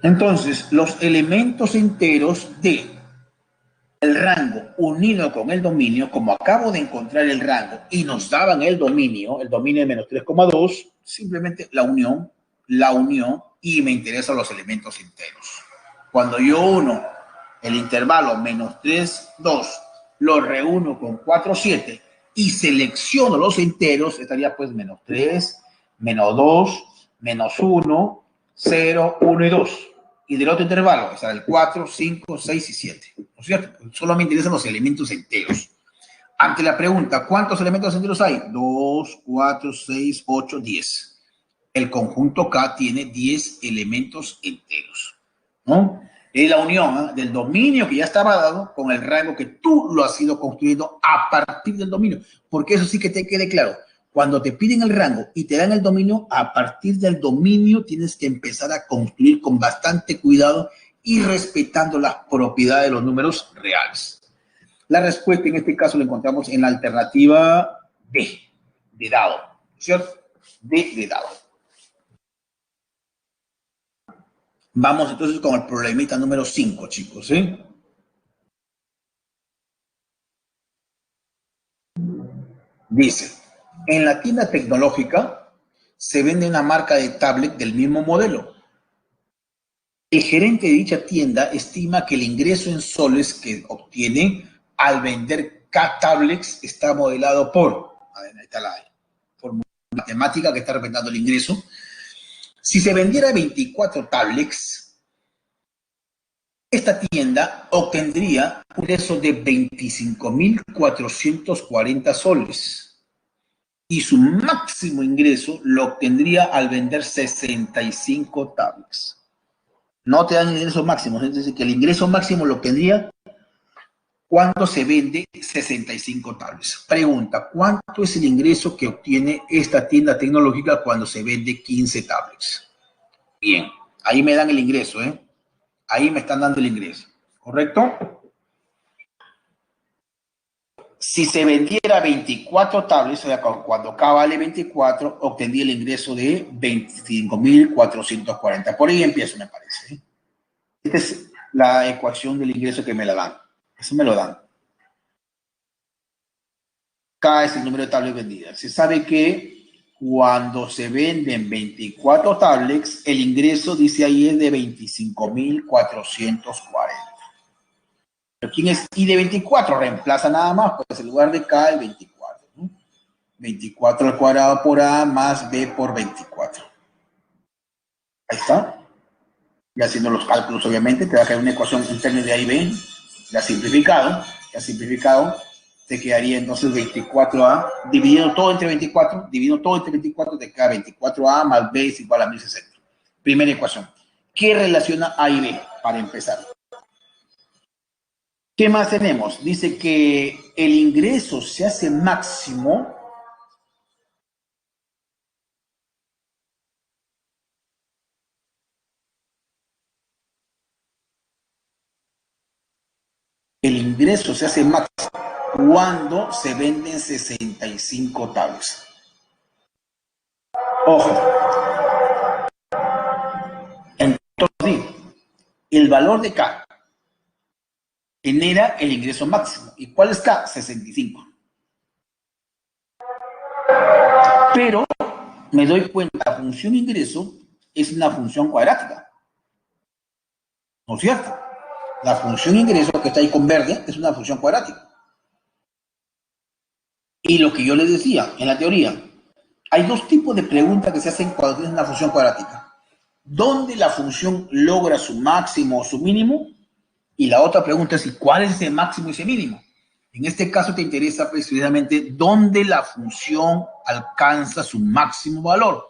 Entonces, los elementos enteros de el rango unido con el dominio, como acabo de encontrar el rango y nos daban el dominio de menos 3,2, simplemente la unión, y me interesan los elementos enteros. Cuando yo uno el intervalo menos 3, 2, lo reúno con 4, 7 y selecciono los enteros, estaría pues menos 3, menos 2, menos 1, 0, 1 y 2. Y del otro intervalo, o sea, el 4, 5, 6 y 7. ¿No es cierto? Solo me interesan los elementos enteros. Ante la pregunta, ¿cuántos elementos enteros hay? 2, 4, 6, 8, 10. El conjunto K tiene 10 elementos enteros, ¿no? Es la unión del dominio que ya estaba dado con el rango que tú lo has ido construyendo a partir del dominio. Porque eso sí que te quede claro. Cuando te piden el rango y te dan el dominio, a partir del dominio tienes que empezar a construir con bastante cuidado y respetando las propiedades de los números reales. La respuesta en este caso la encontramos en la alternativa D, de dado, ¿cierto? D de dado. Vamos entonces con el problemita número 5, chicos, ¿sí? Dice, en la tienda tecnológica se vende una marca de tablet del mismo modelo. El gerente de dicha tienda estima que el ingreso en soles que obtiene al vender K tablets está modelado por, ahí está la fórmula matemática que está representando el ingreso. Si se vendiera 24 tablets, esta tienda obtendría un ingreso de 25.440 soles. Y su máximo ingreso lo obtendría al vender 65 tablets. No te dan el ingreso máximo, es decir, que el ingreso máximo lo obtendría cuando se vende 65 tablets. Pregunta, ¿cuánto es el ingreso que obtiene esta tienda tecnológica cuando se vende 15 tablets? Bien, ahí me dan el ingreso, ¿eh? Ahí me están dando el ingreso, ¿correcto? Si se vendiera 24 tablets, o sea, cuando K vale 24, obtendría el ingreso de 25.440. Por ahí empiezo, me parece, ¿eh? Esta es la ecuación del ingreso que me la dan. Eso me lo dan. K es el número de tablets vendidas. Se sabe que Cuando se venden 24 tablets, el ingreso, dice ahí, es de 25.440. ¿Pero quién es I de 24? Reemplaza nada más, pues en lugar de K, el 24. ¿No? 24 al cuadrado por A más B por 24. Ahí está. Y haciendo los cálculos, obviamente, te va a quedar una ecuación en términos de A y B. Ya simplificado, te quedaría entonces 24A, dividiendo todo entre 24, te queda 24A más B es igual a 1060. Primera ecuación. ¿Qué relaciona A y B? Para empezar. ¿Qué más tenemos? Dice que el ingreso se hace máximo cuando se venden 65 tablas. Ojo. Entonces, el valor de K genera el ingreso máximo. ¿Y cuál es K? 65. Pero me doy cuenta, la función ingreso es una función cuadrática. ¿No es cierto? La función ingreso que está ahí con verde es una función cuadrática. Y lo que yo les decía en la teoría, hay dos tipos de preguntas que se hacen cuando tienes una función cuadrática. ¿Dónde la función logra su máximo o su mínimo? Y la otra pregunta es, ¿cuál es ese máximo y ese mínimo? En este caso te interesa precisamente dónde la función alcanza su máximo valor.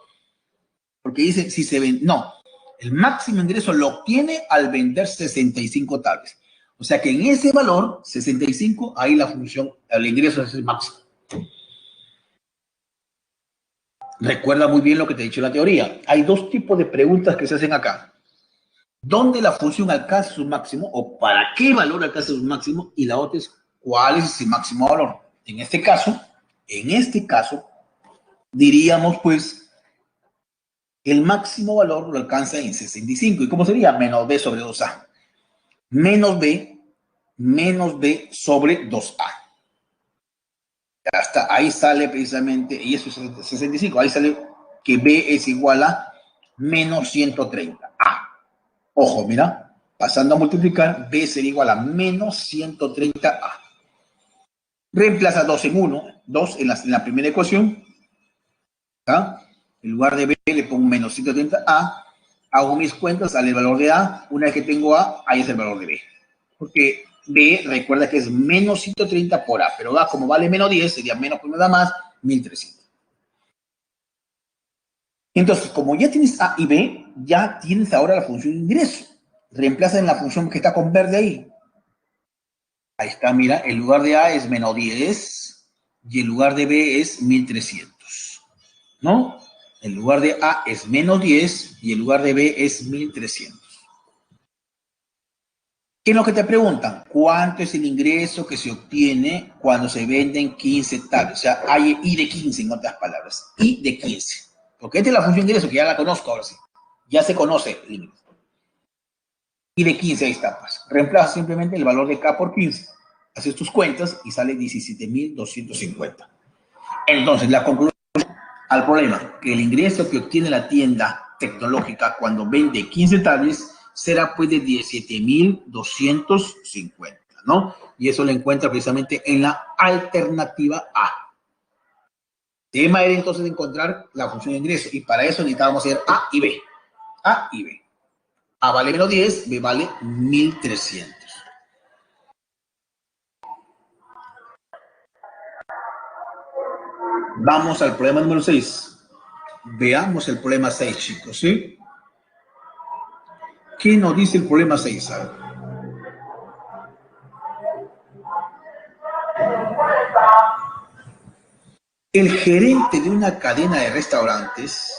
Porque dice, si se vende, no, el máximo ingreso lo obtiene al vender 65 tablets. O sea que en ese valor, 65, ahí la función, el ingreso es el máximo. Recuerda muy bien lo que te he dicho en la teoría. Hay dos tipos de preguntas que se hacen acá. ¿Dónde la función alcanza su máximo o para qué valor alcanza su máximo? Y la otra es, ¿cuál es ese máximo valor? En este caso, diríamos pues, el máximo valor lo alcanza en 65. ¿Y cómo sería? Menos B sobre 2A. Menos B sobre 2A. Ya está, ahí sale precisamente, y eso es 65, ahí sale que B es igual a menos 130. Ojo, mira, pasando a multiplicar, B sería igual a menos 130A. Reemplaza 2 en 1, 2 en la primera ecuación. ¿Ah? En lugar de B le pongo menos 130A. Hago mis cuentas, sale el valor de A. Una vez que tengo A, ahí es el valor de B. Porque B, recuerda que es menos 130 por A, pero A como vale menos 10, sería menos por nada más, 1300. Entonces, como ya tienes A y B, ya tienes ahora la función ingreso. Reemplaza en la función que está con verde ahí. Ahí está, mira, el lugar de A es menos 10 y el lugar de B es 1300. ¿No? El lugar de A es menos 10 y el lugar de B es 1300. ¿Qué es lo que te preguntan? ¿Cuánto es el ingreso que se obtiene cuando se venden 15 tablets? O sea, hay I de 15 en otras palabras. I de 15. Porque esta es la función de ingreso que ya la conozco ahora sí. Ya se conoce el límite. I de 15, ahí está. Pues. Reemplaza simplemente el valor de K por 15. Haces tus cuentas y sale 17.250. Entonces, la conclusión al problema, que el ingreso que obtiene la tienda tecnológica cuando vende 15 tablets será pues de 17.250, ¿no? Y eso lo encuentra precisamente en la alternativa A. El tema era entonces encontrar la función de ingreso y para eso necesitábamos hacer A y B. A y B. A vale menos 10, B vale 1300. Vamos al problema número 6. Veamos el problema 6, chicos, ¿sí? ¿Qué nos dice el problema 6? A ver. El gerente de una cadena de restaurantes,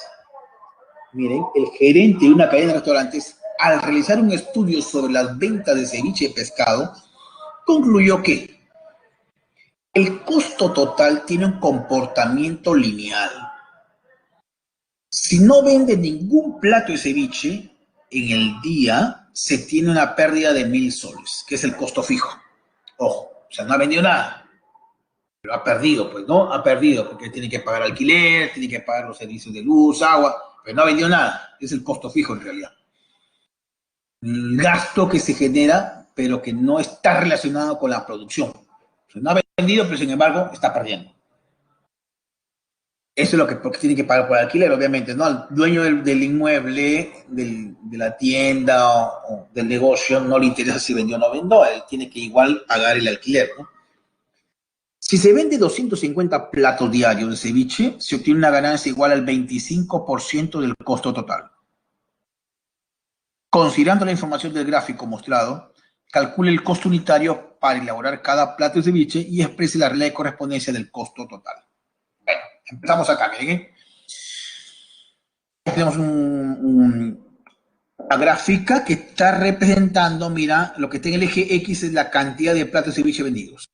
miren, el gerente de una cadena de restaurantes, al realizar un estudio sobre las ventas de ceviche de pescado, concluyó que el costo total tiene un comportamiento lineal. Si no vende ningún plato de ceviche en el día, se tiene una pérdida de 1.000 soles, que es el costo fijo. Ojo, o sea, no ha vendido nada. Pero ha perdido, pues, ¿no? Ha perdido, porque tiene que pagar alquiler, tiene que pagar los servicios de luz, agua, pero no ha vendido nada. Es el costo fijo, en realidad. El gasto que se genera, pero que no está relacionado con la producción. O sea, no ha vendido, pero sin embargo, está perdiendo. Eso es lo que porque tiene que pagar por alquiler, obviamente, ¿no? Al dueño del inmueble, de la tienda o del negocio, no le interesa si vendió o no vendió, él tiene que igual pagar el alquiler, ¿no? Si se vende 250 platos diarios de ceviche, se obtiene una ganancia igual al 25% del costo total. Considerando la información del gráfico mostrado, calcule el costo unitario para elaborar cada plato de ceviche y exprese la regla de correspondencia del costo total. Bueno, empezamos acá, miren. Tenemos una gráfica que está representando, mira, lo que está en el eje X es la cantidad de platos de ceviche vendidos.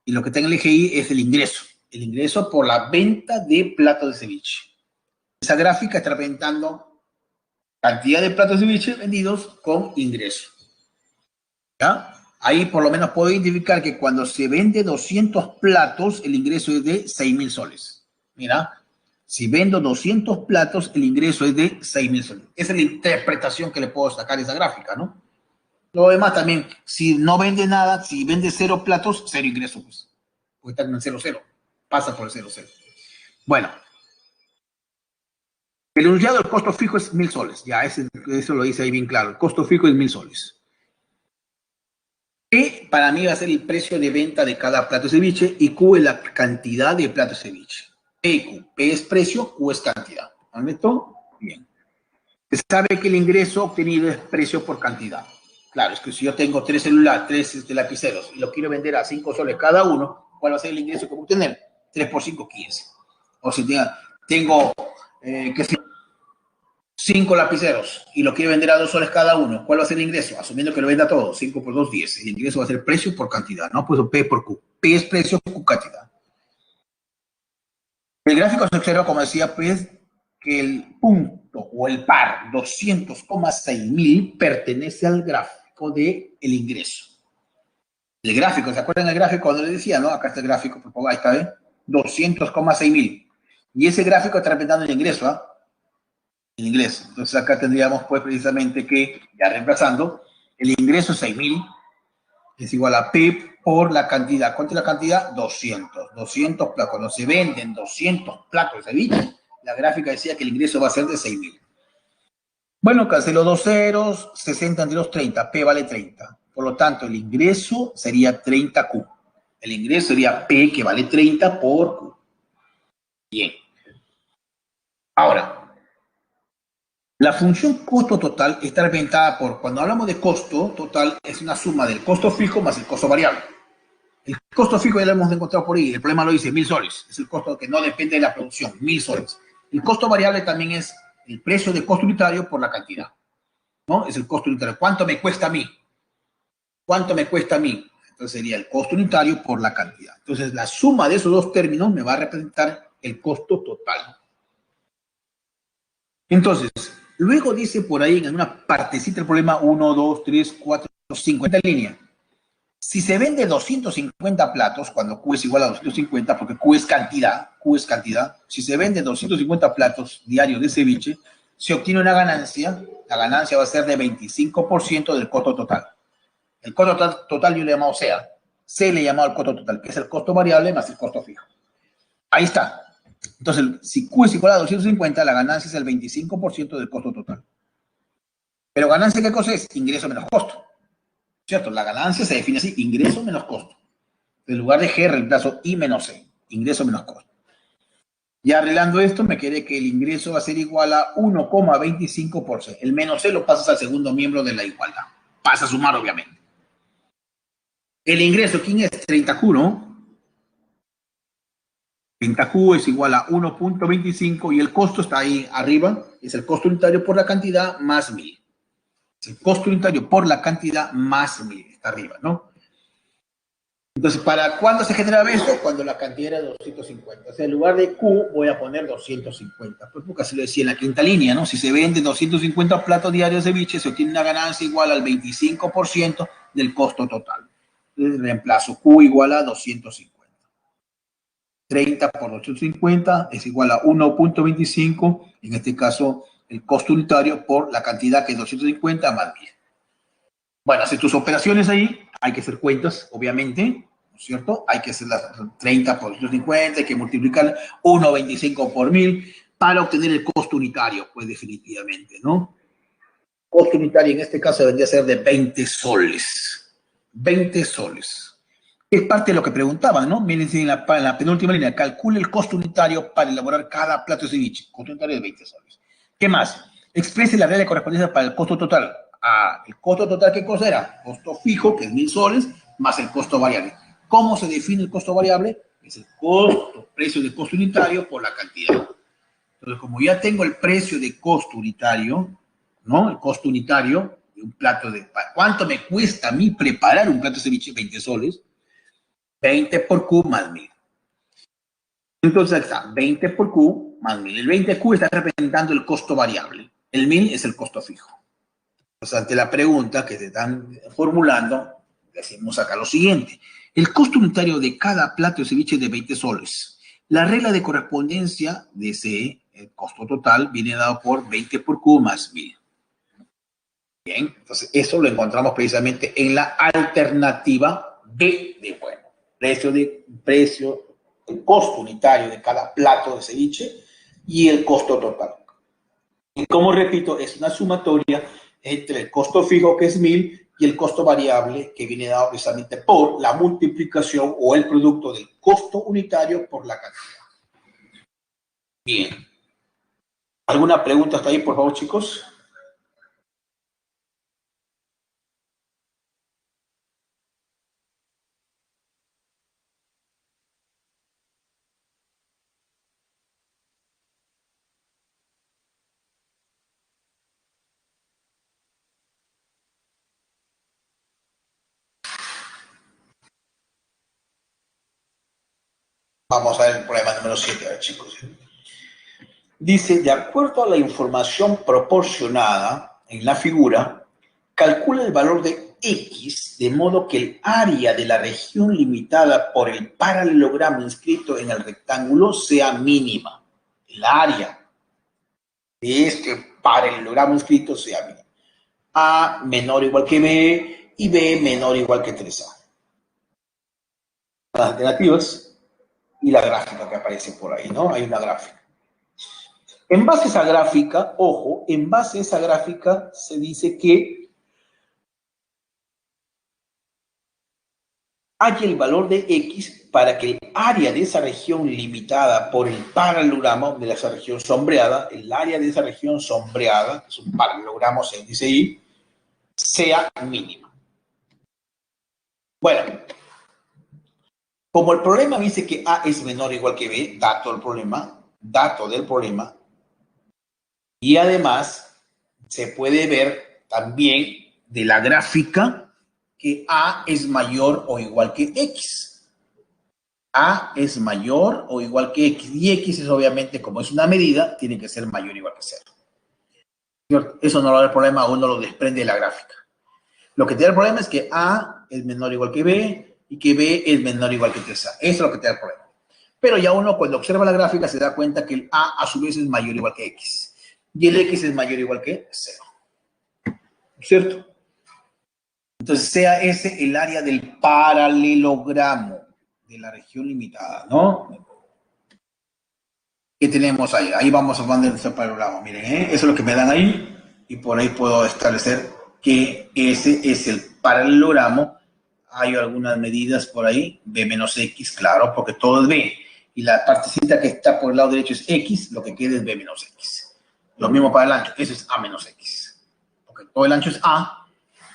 Y lo que está en el eje Y es el ingreso por la venta de platos de ceviche. Esa gráfica está representando cantidad de platos de ceviche vendidos con ingreso. ¿Ya? Ahí por lo menos puedo identificar que cuando se vende 200 platos, el ingreso es de 6.000 soles. Mira, si vendo 200 platos, el ingreso es de 6.000 soles. Esa es la interpretación que le puedo sacar de esa gráfica, ¿no? Lo demás también, si no vende nada, si vende 0 platos, 0 ingresos, pues. Porque está en el 0,0. Pasa por el 0,0. Bueno. El enunciado del costo fijo es 1.000 soles. Ya, eso lo dice ahí bien claro. El costo fijo es 1.000 soles. P para mí va a ser el precio de venta de cada plato de ceviche y Q es la cantidad de platos de ceviche. P y Q. P es precio, Q es cantidad. ¿Han visto? Bien. Se sabe que el ingreso obtenido es precio por cantidad. Claro, es que si yo tengo 3 celulares, 3 lapiceros y los quiero vender a 5 soles cada uno, ¿cuál va a ser el ingreso que voy a obtener? 3 por 5, 15. O si tengo, qué sé, 5 lapiceros y lo quiero vender a 2 soles cada uno, ¿cuál va a ser el ingreso? Asumiendo que lo venda todo, 5 por 2, 10. El ingreso va a ser precio por cantidad, ¿no? Pues P por Q. P es precio, Q cantidad. El gráfico se observa, como decía, pues, que el punto o el par 200,6.000 pertenece al gráfico del ingreso. El gráfico, ¿se acuerdan del gráfico cuando les decía, no? Acá está el gráfico, por favor, ahí está, ¿eh? 200,6.000. Y ese gráfico está representando el ingreso, ¿ah? El ingreso. Entonces acá tendríamos, pues, precisamente que, ya reemplazando, el ingreso 6.000 es igual a P por la cantidad. ¿Cuánto es la cantidad? 200. 200 platos. Cuando se venden 200 platos de ceviche, la gráfica decía que el ingreso va a ser de 6.000. Bueno, cancelo 2 ceros, 60 entre 2, 30. P vale 30. Por lo tanto, el ingreso sería 30Q. El ingreso sería P, que vale 30 por Q. Bien. Ahora, la función costo total está representada por, cuando hablamos de costo total, es una suma del costo fijo más el costo variable. El costo fijo ya lo hemos encontrado por ahí, el problema lo dice 1.000 soles, es el costo que no depende de la producción, 1.000 soles. El costo variable también es el precio de costo unitario por la cantidad, ¿no? Es el costo unitario. ¿Cuánto me cuesta a mí? ¿Cuánto me cuesta a mí? Entonces sería el costo unitario por la cantidad. Entonces la suma de esos dos términos me va a representar el costo total. Entonces, luego dice por ahí en una partecita del problema 1, 2, 3, 4, 50 líneas. Si se vende 250 platos, cuando Q es igual a 250, porque Q es cantidad, si se vende 250 platos diarios de ceviche, se obtiene una ganancia, la ganancia va a ser de 25% del costo total. El costo total yo le he llamado CA, C le he llamado el costo total, que es el costo variable más el costo fijo. Ahí está. Entonces, si Q es igual a 250, la ganancia es el 25% del costo total. Pero ganancia, ¿qué cosa es? Ingreso menos costo. ¿Cierto? La ganancia se define así, ingreso menos costo. En lugar de G, reemplazo I menos C, ingreso menos costo. Y arreglando esto, me quedé que el ingreso va a ser igual a 1,25 por C. El menos C lo pasas al segundo miembro de la igualdad. Pasa a sumar, obviamente. El ingreso, ¿quién es? 30Q, ¿no? 30Q es igual a 1,25 y el costo está ahí arriba, es el costo unitario por la cantidad más 1.000. El costo unitario por la cantidad más 1.000, está arriba, ¿no? Entonces, ¿para cuándo se generaba esto? Cuando la cantidad era 250. O sea, en lugar de Q voy a poner 250. Pues porque así lo decía en la quinta línea, ¿no? Si se venden 250 platos diarios de ceviche, se obtiene una ganancia igual al 25% del costo total. Entonces, reemplazo Q igual a 250. 30 por 250 es igual a 1.25, en este caso el costo unitario por la cantidad que es 250 más 1000. Bueno, hacer tus operaciones ahí, hay que hacer cuentas, obviamente, ¿no es cierto? Hay que hacer las 30 por 250, hay que multiplicar 1.25 por 1000 para obtener el costo unitario, pues definitivamente, ¿no? Costo unitario en este caso debería ser de 20 soles. 20 soles. Es parte de lo que preguntaban, ¿no? Miren, en la penúltima línea, calcule el costo unitario para elaborar cada plato de ceviche. Costo unitario de 20 soles. ¿Qué más? Exprese la regla de correspondencia para el costo total. Ah, el costo total, ¿qué cosa era? Costo fijo, que es 1000 soles, más el costo variable. ¿Cómo se define el costo variable? Es el costo, precio de costo unitario por la cantidad. Entonces, como ya tengo el precio de costo unitario, ¿no? El costo unitario de un plato de... ¿Cuánto me cuesta a mí preparar un plato de ceviche? 20 soles. 20 por Q más 1000. Entonces está 20 por Q más 1000. El 20Q está representando el costo variable. El 1000 es el costo fijo. Entonces, ante la pregunta que se están formulando, decimos acá lo siguiente. El costo unitario de cada plato de ceviche es de 20 soles. La regla de correspondencia de ese el costo total viene dado por 20 por Q más 1000. Bien, entonces eso lo encontramos precisamente en la alternativa B de bueno. El costo unitario de cada plato de ceviche y el costo total. Y como repito, es una sumatoria entre el costo fijo, que es 1000, y el costo variable, que viene dado precisamente por la multiplicación o el producto del costo unitario por la cantidad. Bien. ¿Alguna pregunta hasta ahí, por favor, chicos? Vamos a ver el problema número 7, a ver, chicos. Dice, de acuerdo a la información proporcionada en la figura, calcula el valor de X de modo que el área de la región limitada por el paralelogramo inscrito en el rectángulo sea mínima. El área de este paralelogramo inscrito sea mínima. A menor o igual que B y B menor o igual que 3A. Las alternativas y la gráfica que aparece por ahí, ¿no? Hay una gráfica. En base a esa gráfica, ojo, en base a esa gráfica se dice que hay el valor de X para que el área de esa región limitada por el paralelogramo de esa región sombreada, el área de esa región sombreada, que es un paralelogramo, se dice ahí, sea mínima. Bueno, como el problema dice que A es menor o igual que B, dato del problema, y además se puede ver también de la gráfica que A es mayor o igual que X. A es mayor o igual que X. Y X es obviamente, como es una medida, tiene que ser mayor o igual que 0. Eso no lo da el problema, uno lo desprende de la gráfica. Lo que te da el problema es que A es menor o igual que B y que B es menor o igual que 3A. Eso es lo que te da el problema. Pero ya uno cuando observa la gráfica se da cuenta que el A su vez es mayor o igual que X. Y el X es mayor o igual que 0. ¿Cierto? Entonces sea ese el área del paralelogramo de la región limitada, ¿no? ¿Qué tenemos ahí? Ahí vamos a poner nuestro paralelogramo. Miren, eso es lo que me dan ahí y por ahí puedo establecer que ese es el paralelogramo. Hay algunas medidas por ahí, B menos X, claro, porque todo es B. Y la partecita que está por el lado derecho es X, lo que queda es B menos X. Lo mismo para el ancho, eso es A menos X. Porque todo el ancho es A,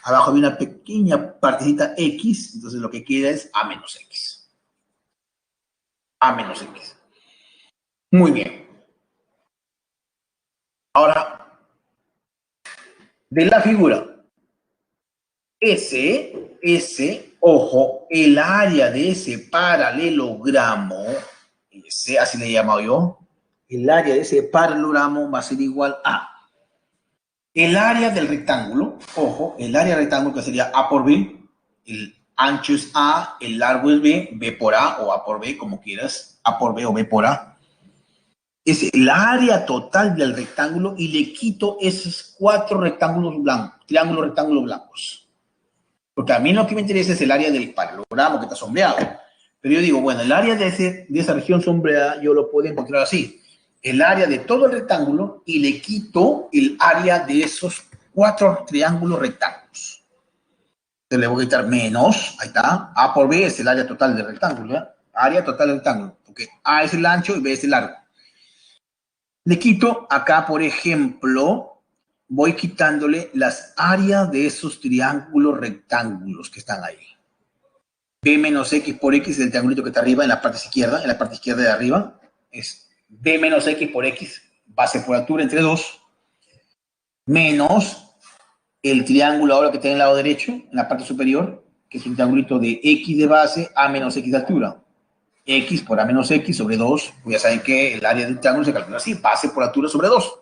abajo hay una pequeña partecita X, entonces lo que queda es A menos X. A menos X. Muy bien. Ahora, de la figura, ojo, el área de ese paralelogramo, así le he llamado yo, el área de ese paralelogramo va a ser igual a el área del rectángulo, ojo, el área del rectángulo que sería A por B, el ancho es A, el largo es B por A o A por B, como quieras, A por B o B por A. Es el área total del rectángulo y le quito esos 4 rectángulos blancos, rectángulos blancos. Porque a mí lo que me interesa es el área del paralelogramo que está sombreado. Pero yo digo, bueno, el área de esa región sombreada yo lo puedo encontrar así. El área de todo el rectángulo y le quito el área de esos 4 triángulos rectángulos. Entonces le voy a quitar menos, ahí está, A por B es el área total del rectángulo, ¿ya? Área total del rectángulo, porque A es el ancho y B es el largo. Le quito acá, por ejemplo, voy quitándole las áreas de esos triángulos rectángulos que están ahí. B menos X por X es el triangulito que está arriba en la parte izquierda, de arriba, es B menos X por X, base por altura entre 2, menos el triángulo ahora que está en el lado derecho, en la parte superior, que es un triangulito de X de base, A menos X de altura. X por A menos X sobre 2, pues ya saben que el área del triángulo se calcula así, base por altura sobre 2.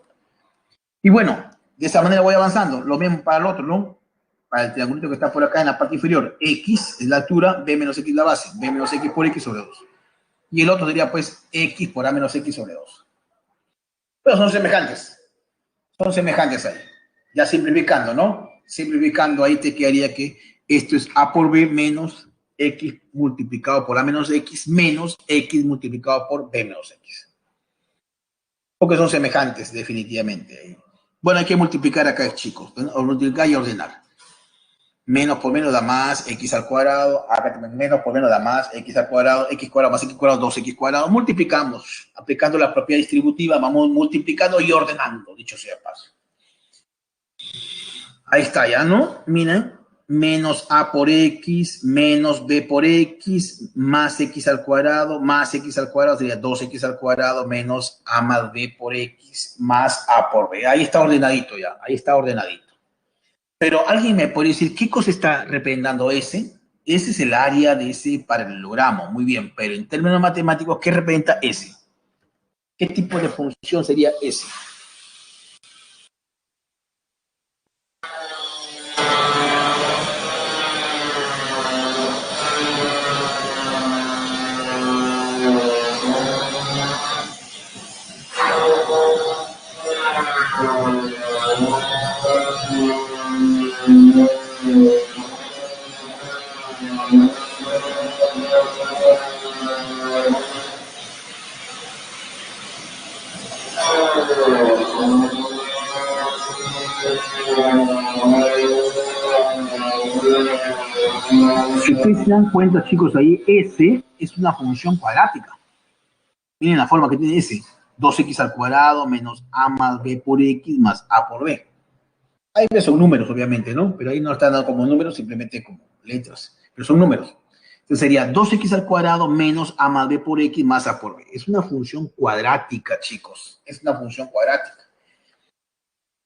Y bueno, de esa manera voy avanzando. Lo mismo para el otro, ¿no? Para el triangulito que está por acá en la parte inferior. X es la altura, B menos X la base. B menos X por X sobre 2. Y el otro sería, pues, X por A menos X sobre 2. Pero son semejantes. Son semejantes ahí. Ya simplificando, ¿no? Simplificando ahí te quedaría que esto es A por B menos X multiplicado por A menos X multiplicado por B menos X. Porque son semejantes, definitivamente. Bueno, hay que multiplicar acá, chicos. O multiplicar y ordenar. Menos por menos da más, x al cuadrado. Acá también menos por menos da más, x al cuadrado. X cuadrado más x cuadrado, 2x cuadrado. Multiplicamos. Aplicando la propiedad distributiva, vamos multiplicando y ordenando, dicho sea paso. Ahí está ya, ¿no? Miren. Menos a por x, menos b por x, más x al cuadrado sería 2x al cuadrado menos a más b por x más a por b. Ahí está ordenadito ya, ahí está ordenadito. Pero alguien me puede decir, ¿qué cosa está representando S? Ese es el área de ese paralelogramo, muy bien, pero en términos matemáticos, ¿qué representa S? ¿Qué tipo de función sería S? Si ustedes se dan cuenta, chicos, ahí S es una función cuadrática. Miren la forma que tiene S. 2x al cuadrado menos a más b por x más a por b. Ahí son números, obviamente, ¿no? Pero ahí no están dando como números, simplemente como letras. Pero son números. Entonces sería 2x al cuadrado menos a más b por x más a por b. Es una función cuadrática, chicos. Es una función cuadrática.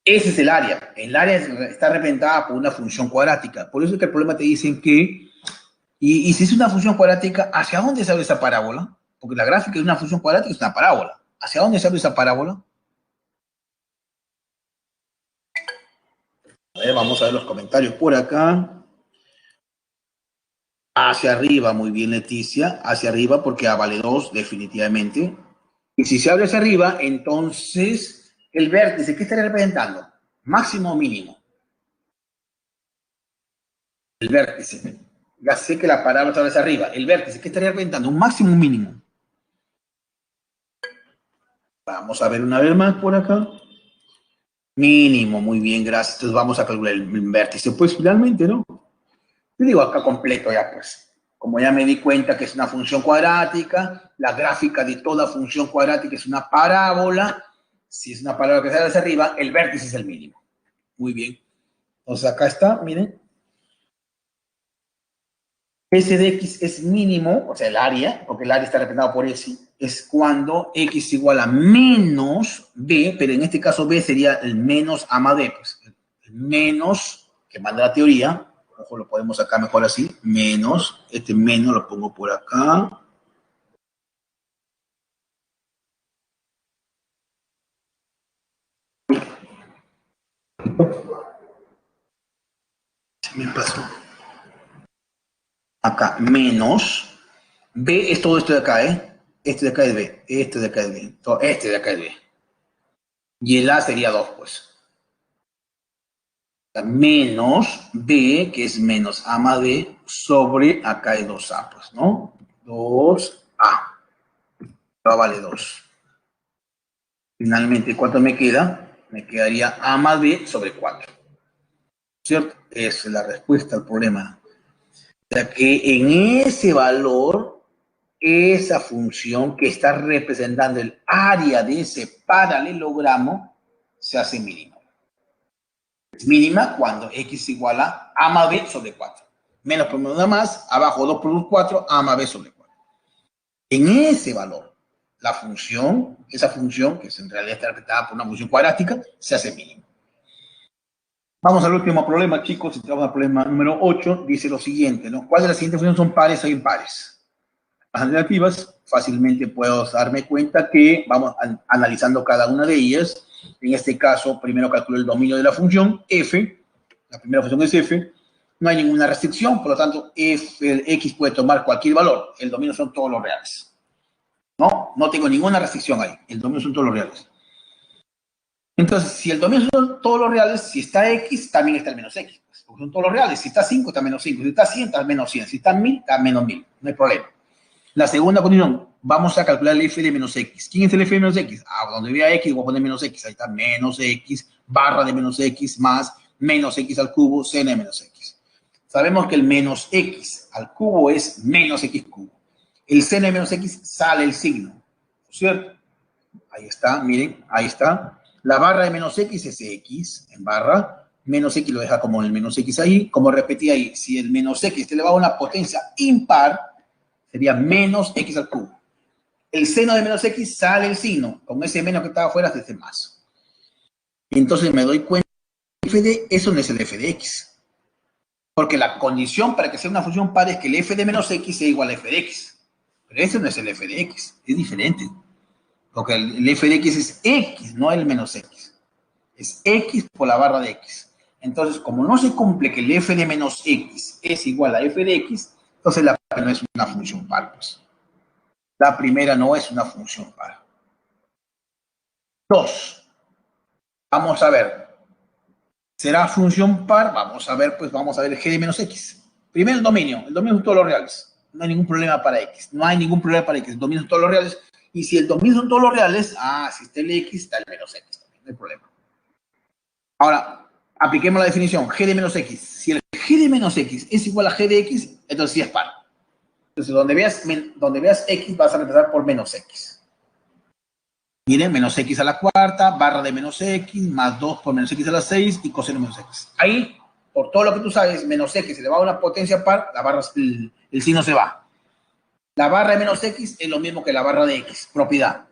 Ese es el área. El área está representada por una función cuadrática. Por eso es que el problema te dicen que, y si es una función cuadrática, ¿hacia dónde se abre esa parábola? Porque la gráfica de una función cuadrática es una parábola. ¿Hacia dónde se abre esa parábola? A ver, vamos a ver los comentarios por acá. Hacia arriba, muy bien, Leticia. Hacia arriba, porque A vale 2, definitivamente. Y si se abre hacia arriba, entonces el vértice, ¿qué estaría representando? ¿Máximo o mínimo? El vértice. Ya sé que la parábola está hacia arriba. El vértice, ¿qué estaría representando? ¿Un máximo o un mínimo? Vamos a ver una vez más por acá. Mínimo, muy bien, gracias. Entonces vamos a calcular el vértice. Pues finalmente, ¿no? Yo digo acá completo ya, pues. Como ya me di cuenta que es una función cuadrática, la gráfica de toda función cuadrática es una parábola. Si es una parábola que sale hacia arriba, el vértice es el mínimo. Muy bien. Entonces acá está, miren. S de X es mínimo, o sea, el área, porque el área está representado por S, es cuando X igual a menos B, pero en este caso B sería el menos A más B, pues el menos, que manda la teoría, ojo, lo podemos sacar mejor así, menos, este menos lo pongo por acá. Se me pasó. acá, menos, B es todo esto de acá, ¿eh? Este de acá es B, este de acá es B, este de acá es B. Y el A sería 2, pues. Menos B, que es menos A más B, sobre acá es 2A, pues, ¿no? 2A. A vale 2. Finalmente, ¿cuánto me queda? Me quedaría A más B sobre 4. ¿Cierto? Esa es la respuesta al problema. O sea que en ese valor, esa función que está representando el área de ese paralelogramo se hace mínima. Es mínima cuando x igual a más b sobre 4. Menos por menos más, abajo 2 por 4, a más b sobre 4. En ese valor, la función, esa función, que en realidad está representada por una función cuadrática, se hace mínima. Vamos al último problema, chicos. Entramos al problema número 8. Dice lo siguiente, ¿no? ¿Cuáles de las siguientes funciones son pares o impares? Las alternativas, fácilmente puedo darme cuenta que vamos analizando cada una de ellas. En este caso, primero calculo el dominio de la función f. La primera función es f. No hay ninguna restricción, por lo tanto, el x puede tomar cualquier valor. El dominio son todos los reales. No tengo ninguna restricción ahí. El dominio son todos los reales. Entonces, si el dominio son todos los reales, si está x, también está el menos x. Pues, porque son todos los reales. Si está 5, está menos 5. Si está 100, está menos 100. Si está 1000, está menos 1000. No hay problema. La segunda condición, vamos a calcular el f de menos x. ¿Quién es el f de menos x? Donde vea x, voy a poner menos x. Ahí está, menos x, barra de menos x, más menos x al cubo, seno de menos x. Sabemos que el menos x al cubo es menos x cubo. El seno de menos x sale el signo, ¿cierto? Ahí está, miren, ahí está. La barra de menos x es x en barra. Menos x lo deja como el menos x ahí. Como repetí ahí, si el menos x te elevado a una potencia impar, sería menos x al cubo. El seno de menos x sale el signo. Con ese menos que estaba afuera se hace más. Entonces me doy cuenta que f de eso no es el f de x. Porque la condición para que sea una función par es que el f de menos x sea igual a f de x. Pero eso no es el f de x. Es diferente. Porque el f de x es x, no el menos x. Es x por la barra de x. Entonces, como no se cumple que el f de menos x es igual a f de x, entonces la primera no es una función par, pues. La primera no es una función par. 2. Vamos a ver. ¿Será función par? Vamos a ver, pues vamos a ver el g de menos x. Primero el dominio. El dominio son todos los reales. No hay ningún problema para x. No hay ningún problema para x. El dominio son todos los reales. Y si el dominio son todos los reales, si está el x, está el menos x. No hay problema. Ahora, apliquemos la definición. G de menos x. Si el g de menos x es igual a g de x, entonces sí es par. Entonces, donde veas x, vas a reemplazar por menos x. Miren, menos x a la cuarta, barra de menos x, más 2 por menos x a la 6 y coseno de menos x. Ahí, por todo lo que tú sabes, menos x elevado a una potencia par, la barra, el signo se va. La barra de menos x es lo mismo que la barra de x, propiedad.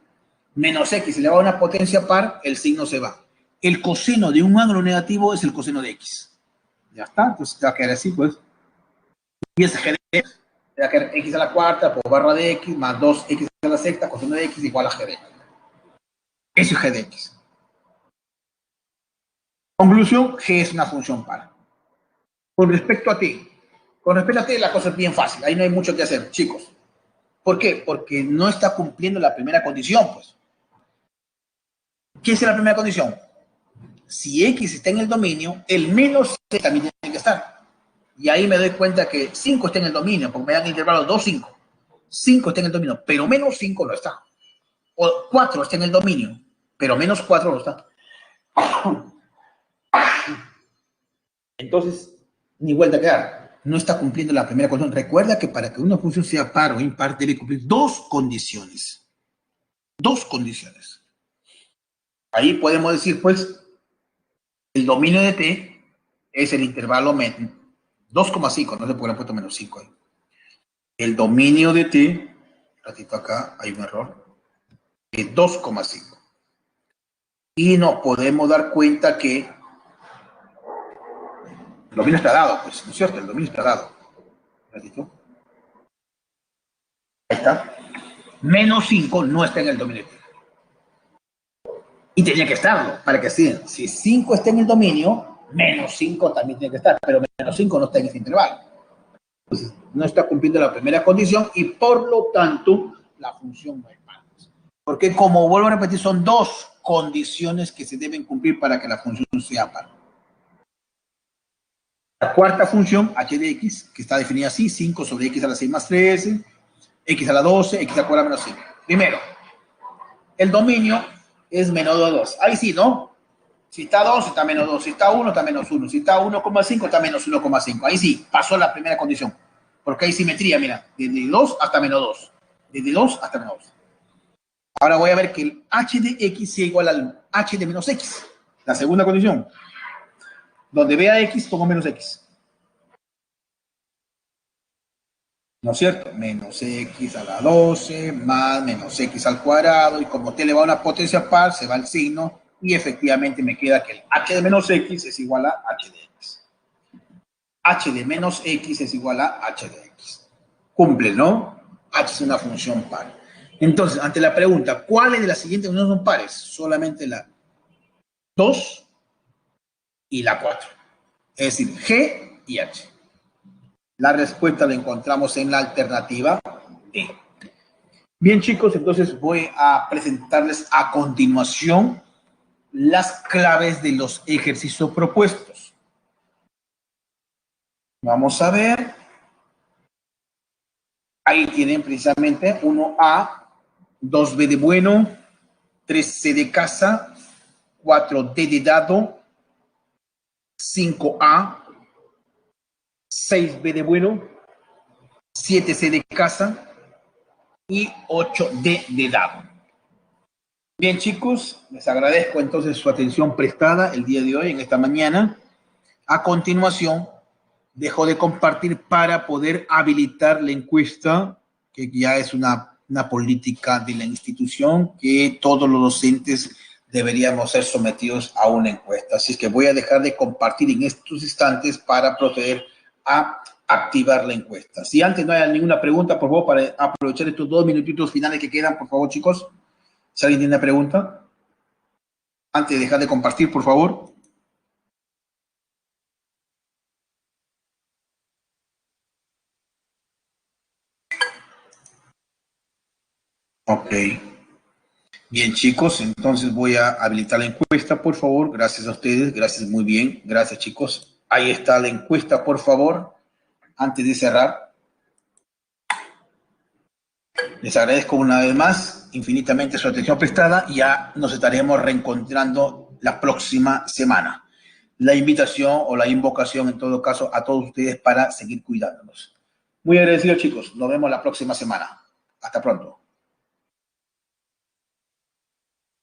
Menos x elevado a una potencia par, el signo se va. El coseno de un ángulo negativo es el coseno de x. Ya está, entonces va a quedar así, pues. Y ese g de x, va a quedar x a la cuarta por barra de x, más 2x a la sexta, coseno de x igual a g de x. Eso es g de x. Conclusión, g es una función par. Con respecto a t, la cosa es bien fácil. Ahí no hay mucho que hacer, chicos. ¿Por qué? Porque no está cumpliendo la primera condición, pues. ¿Qué es la primera condición? Si x está en el dominio, el menos c también tiene que estar. Y ahí me doy cuenta que 5 está en el dominio, porque me dan intervalos 2, 5. 5 está en el dominio, pero menos 5 no está. O 4 está en el dominio, pero menos 4 no está. Entonces, ni vuelta a quedar. No está cumpliendo la primera condición. Recuerda que para que una función sea par o impar debe cumplir dos condiciones. Dos condiciones. Ahí podemos decir, pues, el dominio de t es el intervalo 2,5. No se puede haber puesto menos 5 ahí. El dominio de t, un ratito acá, hay un error, es 2,5. Y nos podemos dar cuenta que el dominio está dado, pues, ¿no es cierto? El dominio está dado. Un ratito. Ahí está. Menos 5 no está en el dominio de t. Y tenía que estarlo, para que sí. Si 5 está en el dominio, menos 5 también tiene que estar, pero menos 5 no está en ese intervalo. Entonces, no está cumpliendo la primera condición y por lo tanto la función no es par. Porque como vuelvo a repetir, son dos condiciones que se deben cumplir para que la función sea par. La cuarta función, h de x, que está definida así, 5 sobre x a la 6 más 13, x a la 12, x a la 4 menos 5. Primero, el dominio es menor de 2. Ahí sí, ¿no? Si está 2, está menos 2. Si está 1, está menos 1. Si está 1,5, está menos 1,5. Ahí sí, pasó la primera condición. Porque hay simetría, mira, desde 2 hasta menos 2. Desde 2 hasta menos 2. Ahora voy a ver que el h de x sea igual al h de menos x. La segunda condición. Donde vea x, pongo menos x. ¿No es cierto? Menos x a la 12 más menos x al cuadrado. Y como t elevado a una potencia par, se va el signo. Y efectivamente me queda que el h de menos x es igual a h de x. H de menos x es igual a h de x. Cumple, ¿no? H es una función par. Entonces, ante la pregunta, ¿cuáles de las siguientes funciones son pares? Solamente la 2 y la 4. Es decir, G y H. La respuesta la encontramos en la alternativa D. Bien, chicos, entonces voy a presentarles a continuación las claves de los ejercicios propuestos. Vamos a ver. Ahí tienen precisamente 1A, 2B de bueno, 3C de casa, 4D de dado, 5A, 6B de bueno, 7C de casa y 8D de dado. Bien, chicos, les agradezco entonces su atención prestada el día de hoy, en esta mañana. A continuación, dejo de compartir para poder habilitar la encuesta, que ya es una política de la institución, que todos los docentes deberíamos ser sometidos a una encuesta. Así es que voy a dejar de compartir en estos instantes para proceder a activar la encuesta. Si antes no hay ninguna pregunta, por favor, para aprovechar estos 2 minutitos finales que quedan, por favor, chicos. Si alguien tiene una pregunta, antes de dejar de compartir, por favor. Ok. Bien, chicos, entonces voy a habilitar la encuesta, por favor. Gracias a ustedes, gracias, muy bien. Gracias, chicos. Ahí está la encuesta, por favor. Antes de cerrar, les agradezco una vez más infinitamente su atención prestada y ya nos estaremos reencontrando la próxima semana. La invitación o la invocación, en todo caso, a todos ustedes para seguir cuidándonos. Muy agradecido, chicos. Nos vemos la próxima semana. Hasta pronto.